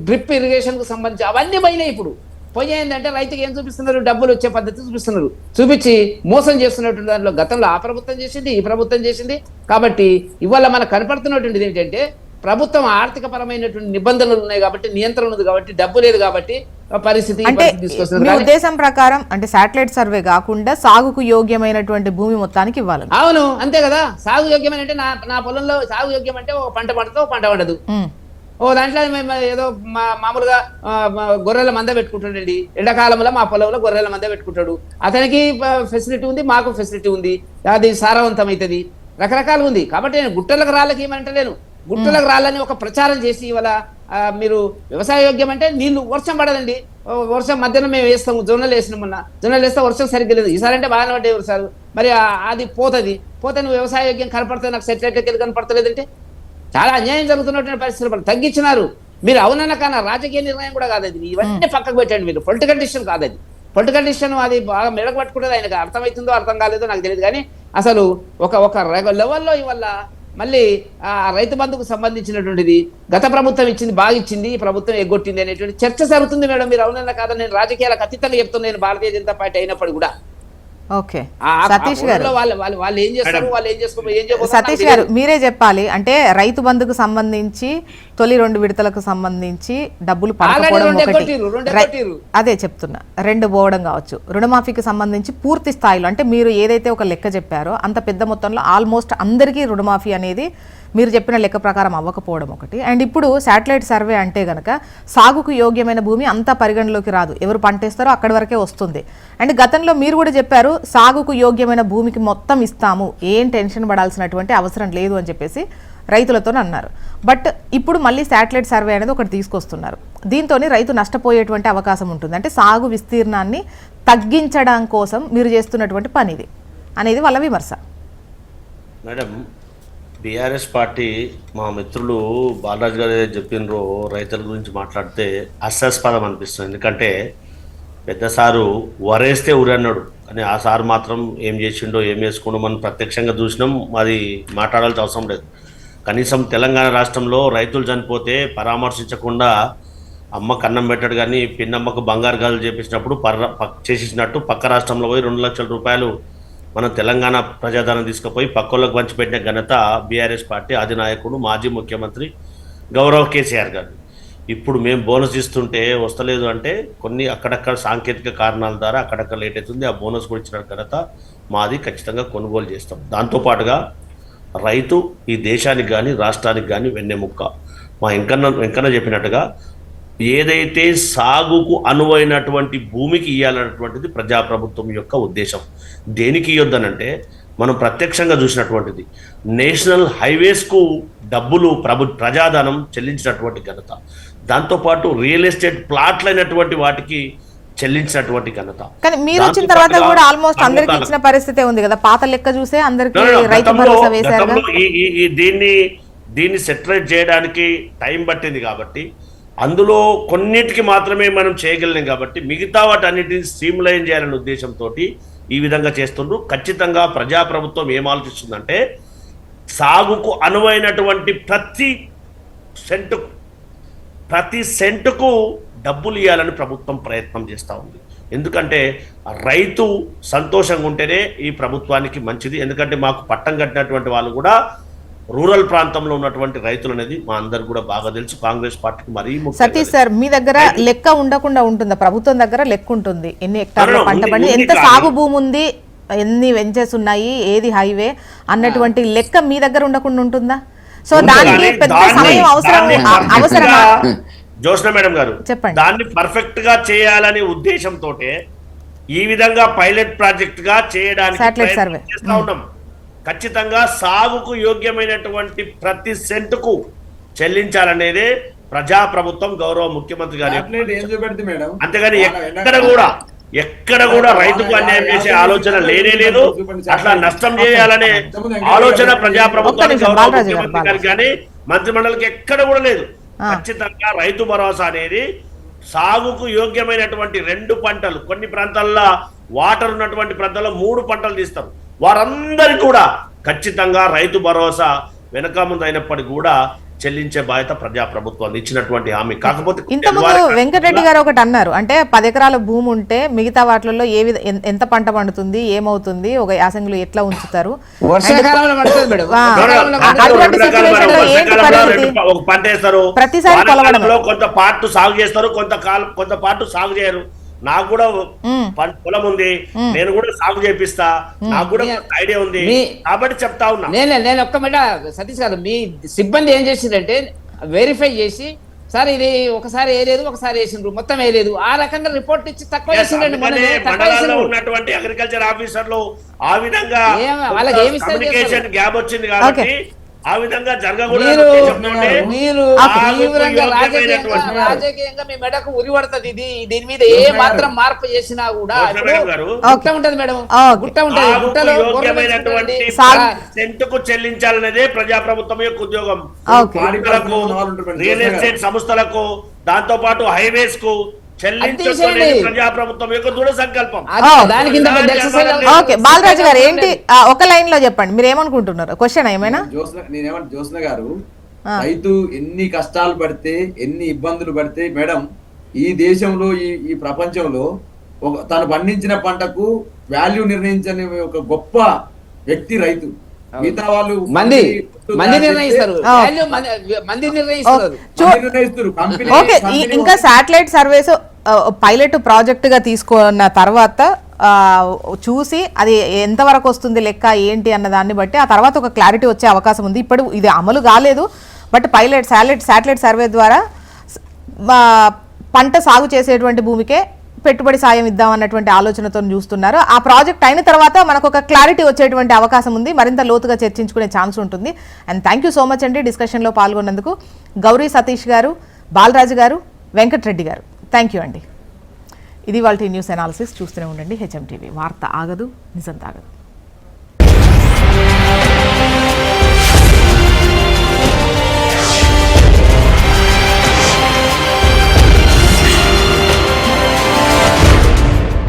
డ్రిప్ ఇరిగేషన్కు సంబంధించి అవన్నీ పోయినాయి. ఇప్పుడు పోయేందంటే రైతుకి ఏం చూపిస్తున్నారు, డబ్బులు వచ్చే పద్ధతి చూపిస్తున్నారు, చూపించి మోసం చేస్తున్నటువంటి దాంట్లో గతంలో ఆ ప్రభుత్వం చేసింది, ఈ ప్రభుత్వం చేసింది. కాబట్టి ఇవాళ మనకు కనపడుతున్నటువంటిది ఏంటంటే ప్రభుత్వం ఆర్థిక పరమైనటువంటి నిబంధనలు ఉన్నాయి కాబట్టి, నియంత్రణ ఉంది కాబట్టి, డబ్బు లేదు కాబట్టి పరిస్థితి మీ ఉద్దేశం ప్రకారం అంటే శాటిలైట్ సర్వే కాకుండా సాగుకు యోగ్యమైనటువంటి భూమి మొత్తానికి ఇవ్వాలి. అవును, అంతే కదా. సాగు యోగ్యమైన అంటే నా పొలంలో సాగు యోగ్యం అంటే ఓ పంట పండుతో పంట పండదు. ఓ దాంట్లో ఏదో మామూలుగా గొర్రెల మంద పెట్టుకుంటాడండి, ఎండాకాలంలో మా పొలంలో గొర్రెల మంద పెట్టుకుంటాడు. అతనికి ఫెసిలిటీ ఉంది, మాకు ఫెసిలిటీ ఉంది, అది సారవంతం అవుతుంది, రకరకాలుగా ఉంది. కాబట్టి నేను గుట్టలకు రాళ్ళకి ఏమంటలేను, గుట్టలకు రాళ్ళని ఒక ప్రచారం చేసి ఇవాళ మీరు వ్యవసాయ యోగ్యం అంటే నీళ్లు వర్షం పడదండి, వర్షం మధ్యాహ్నం మేము వేస్తాము, జొన్నలు వేసినాం, జొన్నలు వేస్తే వర్షం సరిగ్గా లేదు, ఈసారి అంటే బాగానే పడ్డాయి వర్షాలు, మరి అది పోతే నువ్వు వ్యవసాయ యోగ్యం కనపడుతుంది, నాకు సెటిలైట్కి వెళ్ళి కనపడతలేదంటే చాలా అన్యాయం జరుగుతున్నటువంటి పరిస్థితులు తగ్గించినారు. మీరు అవునన్నా కానీ రాజకీయ నిర్ణయం కూడా కాదు అది, ఇవన్నీ పక్కకు పెట్టండి. మీరు పొలిటికల్ డిసిషన్ కాదు అది, పొలిటికల్ డిసిషన్ అది బాగా మెడకు పట్టుకుంటుంది. ఆయనకు అర్థమవుతుందో అర్థం కాలేదో నాకు తెలియదు, కానీ అసలు ఒక లెవెల్లో ఇవల్ల మళ్ళీ ఆ రైతు బంధుకు సంబంధించినటువంటిది గత ప్రభుత్వం ఇచ్చింది, బాగా ఇచ్చింది, ఈ ప్రభుత్వం ఎగ్గొట్టింది అనేటువంటి చర్చ జరుగుతుంది మేడం. మీరు అవునన్నా కాదని నేను రాజకీయాలకు అతీతంగా చెప్తున్నాను, నేను భారతీయ జనతా పార్టీ అయినప్పుడు కూడా. ఓకే సతీష్ గారు, వాళ్ళు ఏం చేస్తారు, వాళ్ళు ఏం చేసుకో సతీష్ గారు మీరే చెప్పాలి. అంటే రైతు బంధుకు సంబంధించి తొలి 2 విడతలకు సంబంధించి డబ్బులు పడకపోవడం ఒకటి, అదే చెప్తున్నా, 2 పోవడం కావచ్చు. రుణమాఫీకి సంబంధించి పూర్తి స్థాయిలో అంటే మీరు ఏదైతే ఒక లెక్క చెప్పారో అంత పెద్ద మొత్తంలో ఆల్మోస్ట్ అందరికీ రుణమాఫీ అనేది మీరు చెప్పిన లెక్క ప్రకారం అవ్వకపోవడం ఒకటి. అండ్ ఇప్పుడు శాటిలైట్ సర్వే అంటే గనక సాగుకు యోగ్యమైన భూమి అంతా పరిగణలోకి రాదు, ఎవరు పంటేస్తారో అక్కడి వరకే వస్తుంది. అండ్ గతంలో మీరు కూడా చెప్పారు సాగుకు యోగ్యమైన భూమికి మొత్తం ఇస్తాము, ఏం టెన్షన్ పడాల్సినటువంటి అవసరం లేదు అని చెప్పేసి రైతులతో అన్నారు. బట్ ఇప్పుడు మళ్ళీ శాటిలైట్ సర్వే అనేది ఒకటి తీసుకొస్తున్నారు. దీంతో రైతు నష్టపోయేటువంటి అవకాశం ఉంటుంది. అంటే సాగు విస్తీర్ణాన్ని తగ్గించడం కోసం మీరు చేస్తున్నటువంటి పని ఇది అనేది వాళ్ళ విమర్శ. మేడం, బీఆర్ఎస్ పార్టీ మా మిత్రులు బాలరాజు గారు ఏదైతే చెప్పినరో రైతుల గురించి మాట్లాడితే హాస్యాస్పదం అనిపిస్తుంది. ఎందుకంటే పెద్ద సారు వరేస్తే ఉరన్నాడు, కానీ ఆ సారు మాత్రం ఏం చేసిండో ఏం వేసుకుండో మనం ప్రత్యక్షంగా చూసినాం. అది మాట్లాడాల్సిన అవసరం లేదు. కనీసం తెలంగాణ రాష్ట్రంలో రైతులు చనిపోతే పరామర్శించకుండా అమ్మకు అన్నం పెట్టాడు, కానీ పిన్నమ్మకు బంగారు గాజులు చేపించినప్పుడు చేసేసినట్టు పక్క రాష్ట్రంలో పోయి 2 లక్షల రూపాయలు మనం తెలంగాణ ప్రజాధనం తీసుకుపోయి పక్కలకు పంచిపెట్టిన ఘనత బీఆర్ఎస్ పార్టీ అధినాయకుడు మాజీ ముఖ్యమంత్రి గౌరవ్ కేసీఆర్ గారు. ఇప్పుడు మేము బోనస్ ఇస్తుంటే వస్తలేదు అంటే కొన్ని అక్కడక్కడ సాంకేతిక కారణాల ద్వారా అక్కడక్కడ లేట్ అవుతుంది. ఆ బోనస్ కూడా ఇచ్చిన ఘనత మాది, ఖచ్చితంగా కొనుగోలు చేస్తాం. దాంతోపాటుగా రైతు ఈ దేశానికి కానీ రాష్ట్రానికి కానీ వెన్నెముక్క. మా వెంకన్న చెప్పినట్టుగా ఏదైతే సాగుకు అనువైనటువంటి భూమికి ఇవ్వాలన్నటువంటిది ప్రజాప్రభుత్వం యొక్క ఉద్దేశం. దేనికి ఇవ్వద్దనంటే మనం ప్రత్యక్షంగా చూసినటువంటిది నేషనల్ హైవేస్కు డబ్బులు ప్రజాధనం చెల్లించినటువంటి ఘనత, దాంతోపాటు రియల్ ఎస్టేట్ ప్లాట్లు అయినటువంటి వాటికి చెల్లించినటువంటి ఘనత. కానీ మీరు వచ్చిన తర్వాత కూడా ఆల్మోస్ట్ అందరికి ఇచ్చిన పరిస్థితి ఉంది కదా, పాత లెక్క చూసే అందరికి రైతు భరోసా వేశారు. దీన్ని సెటరేట్ చేయడానికి టైం పట్టింది కాబట్టి అందులో కొన్నిటికి మాత్రమే మనం చేయగలిగాం కాబట్టి మిగతా వాటన్నిటిని స్ట్రీమ్లైన్ చేయాలనే ఉద్దేశంతో ఈ విధంగా చేస్తుండ్రు. ఖచ్చితంగా ప్రజాప్రభుత్వం ఏం ఆలోచిస్తుందంటే సాగుకు అనువైనటువంటి ప్రతి సెంటుకు డబ్బులు ఇవ్వాలని ప్రభుత్వం ప్రయత్నం చేస్తూ ఉంది. ఎందుకంటే రైతు సంతోషంగా ఉంటేనే ఈ ప్రభుత్వానికి మంచిది. ఎందుకంటే మాకు పట్టం కట్టినటువంటి వాళ్ళు కూడా రూరల్ ప్రాంతంలో ఉన్నటువంటి రైతులు అనేది మా అందరికి కూడా బాగా తెలుసు. కాంగ్రెస్ పార్టీకి మరీ సతీష్ సార్, మీ దగ్గర లెక్క ఉండకుండా ఉంటుందా? ప్రభుత్వం దగ్గర లెక్క ఉంటుంది, ఎన్ని హెక్టార్ల పంట పండి, ఎంత సాగు భూమి ఉంది, ఎన్ని వెంచెస్ ఉన్నాయి, ఏది హైవే అన్నటువంటి లెక్క మీ దగ్గర ఉండకుండా ఉంటుందా? సో దానికి పెద్ద సమయం అవసరమా? జోష్న మేడం గారు చెప్పండి. దాన్ని పర్ఫెక్ట్ గా చేయాలనే ఉద్దేశంతో ఈ విధంగా పైలట్ ప్రాజెక్ట్ గా చేయడానికి చేస్తా ఉన్నాం. ఖచ్చితంగా సాగుకు యోగ్యమైనటువంటి ప్రతి సెంటుకు చెల్లించాలనేదే ప్రజాప్రభుత్వం గౌరవ ముఖ్యమంత్రి గారి. అంతేగాని ఎక్కడ కూడా రైతుకు అన్యాయం చేసే ఆలోచన లేనే లేదు. అట్లా నష్టం చేయాలనే ఆలోచన ప్రజాప్రభుత్వానికి గౌరవ ముఖ్యమంత్రి గారికి కానీ మంత్రిమండలికి ఎక్కడ కూడా లేదు. ఖచ్చితంగా రైతు భరోసా అనేది సాగుకు యోగ్యమైనటువంటి 2 పంటలు, కొన్ని ప్రాంతాల్లో వాటర్ ఉన్నటువంటి ప్రాంతాల్లో 3 పంటలు తీస్తారు. వారందరికీ కూడా ఖచ్చితంగా రైతు భరోసా వెనక ముందు అయినప్పటికీ కూడా చెల్లించే బాధ్యత ప్రజాప్రభుత్వం ఇచ్చినటువంటి హామీ. కాకపోతే ఇంతకుముందు వెంకటరెడ్డి గారు ఒకటి అన్నారు, అంటే 10 ఎకరాల భూమి ఉంటే మిగతా వాటిల్లో ఎంత పంట పండుతుంది, ఏమవుతుంది, ఒక యాసంగిలో ఎట్లా ఉంచుతారు, పంట వేస్తారు, ప్రతిసారి కొంత పార్ట్ సాగు చేస్తారు, కొంత పార్ట్ సాగు చేయరు. నాకు కూడా పొలం ఉంది, నేను కూడా సాగు చేపిస్తా, నాకు కూడా ఐడియా ఉంది కాబట్టి చెప్తా ఉన్నా. నేను ఒక్క మాట సతీష్ గారు, మీ సిబ్బంది ఏం చేసిందంటే వెరిఫై చేసి సార్ ఇది ఒకసారి వేయలేదు, ఒకసారి వేసిండ్రు, మొత్తం వేయలేదు, ఆ రకంగా రిపోర్ట్ ఇచ్చి తక్కువ చేసిండండి. ఉన్నటువంటి అగ్రికల్చర్ ఆఫీసర్లు ఆ విధంగా వాళ్ళకి ఏమి కమ్యూనికేషన్ గ్యాప్ వచ్చింది కాబట్టి ఆ విధంగా మీరు రాజకీయంగా మీ మెడకు ఉరి పడుతుంది. దీని మీద ఏ మాత్రం మార్పు చేసినా కూడా గుట్ట ఉంటది మేడం, గుట్ట ఉంటది. గుట్టలో సెంటుకు చెల్లించాలనేదే ప్రజాప్రభుత్వం యొక్క ఉద్యోగం. రియల్ ఎస్టేట్ సంస్థలకు, దాంతో పాటు హైవేస్ కు చెల్లించుకునే ప్రజాప్రభుత్వం యొక్క దృఢ సంకల్పం. దానికి ఇంత పెద్ద exercise అవసరం. ఓకే బాలరాజు గారు ఏంటి ఒక లైన్ లో చెప్పండి, మీరు ఏమనుకుంటున్నారు? క్వశ్చన్ ఏమైనా? నేనేమంటే జ్యోత్స్న గారు, రైతు ఎన్ని కష్టాలు పడితే ఎన్ని ఇబ్బందులు పడితే మేడం ఈ దేశంలో ఈ ప్రపంచంలో తను పండించిన పంటకు వాల్యూ నిర్ణయించని ఒక గొప్ప వ్యక్తి రైతు. మిగతా వాళ్ళు మంది నిర్ణయిస్తారు. ఓకే, ఇంకా శాటిలైట్ సర్వేస్ పైలట్ ప్రాజెక్ట్ గా తీసుకున్న తర్వాత చూసి అది ఎంతవరకు వస్తుంది లెక్క ఏంటి అన్న దాన్ని బట్టి ఆ తర్వాత ఒక క్లారిటీ వచ్చే అవకాశం ఉంది. ఇప్పుడు ఇది అమలు కాలేదు, బట్ శాటిలైట్ సర్వే ద్వారా పంట సాగు చేసేటువంటి భూమికే పెట్టుబడి సాయం ఇద్దామన్నటువంటి ఆలోచనతో చూస్తున్నారు. ఆ ప్రాజెక్ట్ అయిన తర్వాత మనకు ఒక క్లారిటీ వచ్చేటువంటి అవకాశం ఉంది, మరింత లోతుగా చర్చించుకునే ఛాన్స్ ఉంటుంది. And thank you so much అండి డిస్కషన్లో పాల్గొన్నందుకు. గౌరీ సతీష్ గారు, బాలరాజు గారు, వెంకటరెడ్డి గారు, థ్యాంక్ యూ అండి. ఇది వాళ్ళ న్యూస్ అనాలిసిస్. చూస్తూనే ఉండండి హెచ్ఎం టీవీ. వార్త ఆగదు, నిజం తాగదు.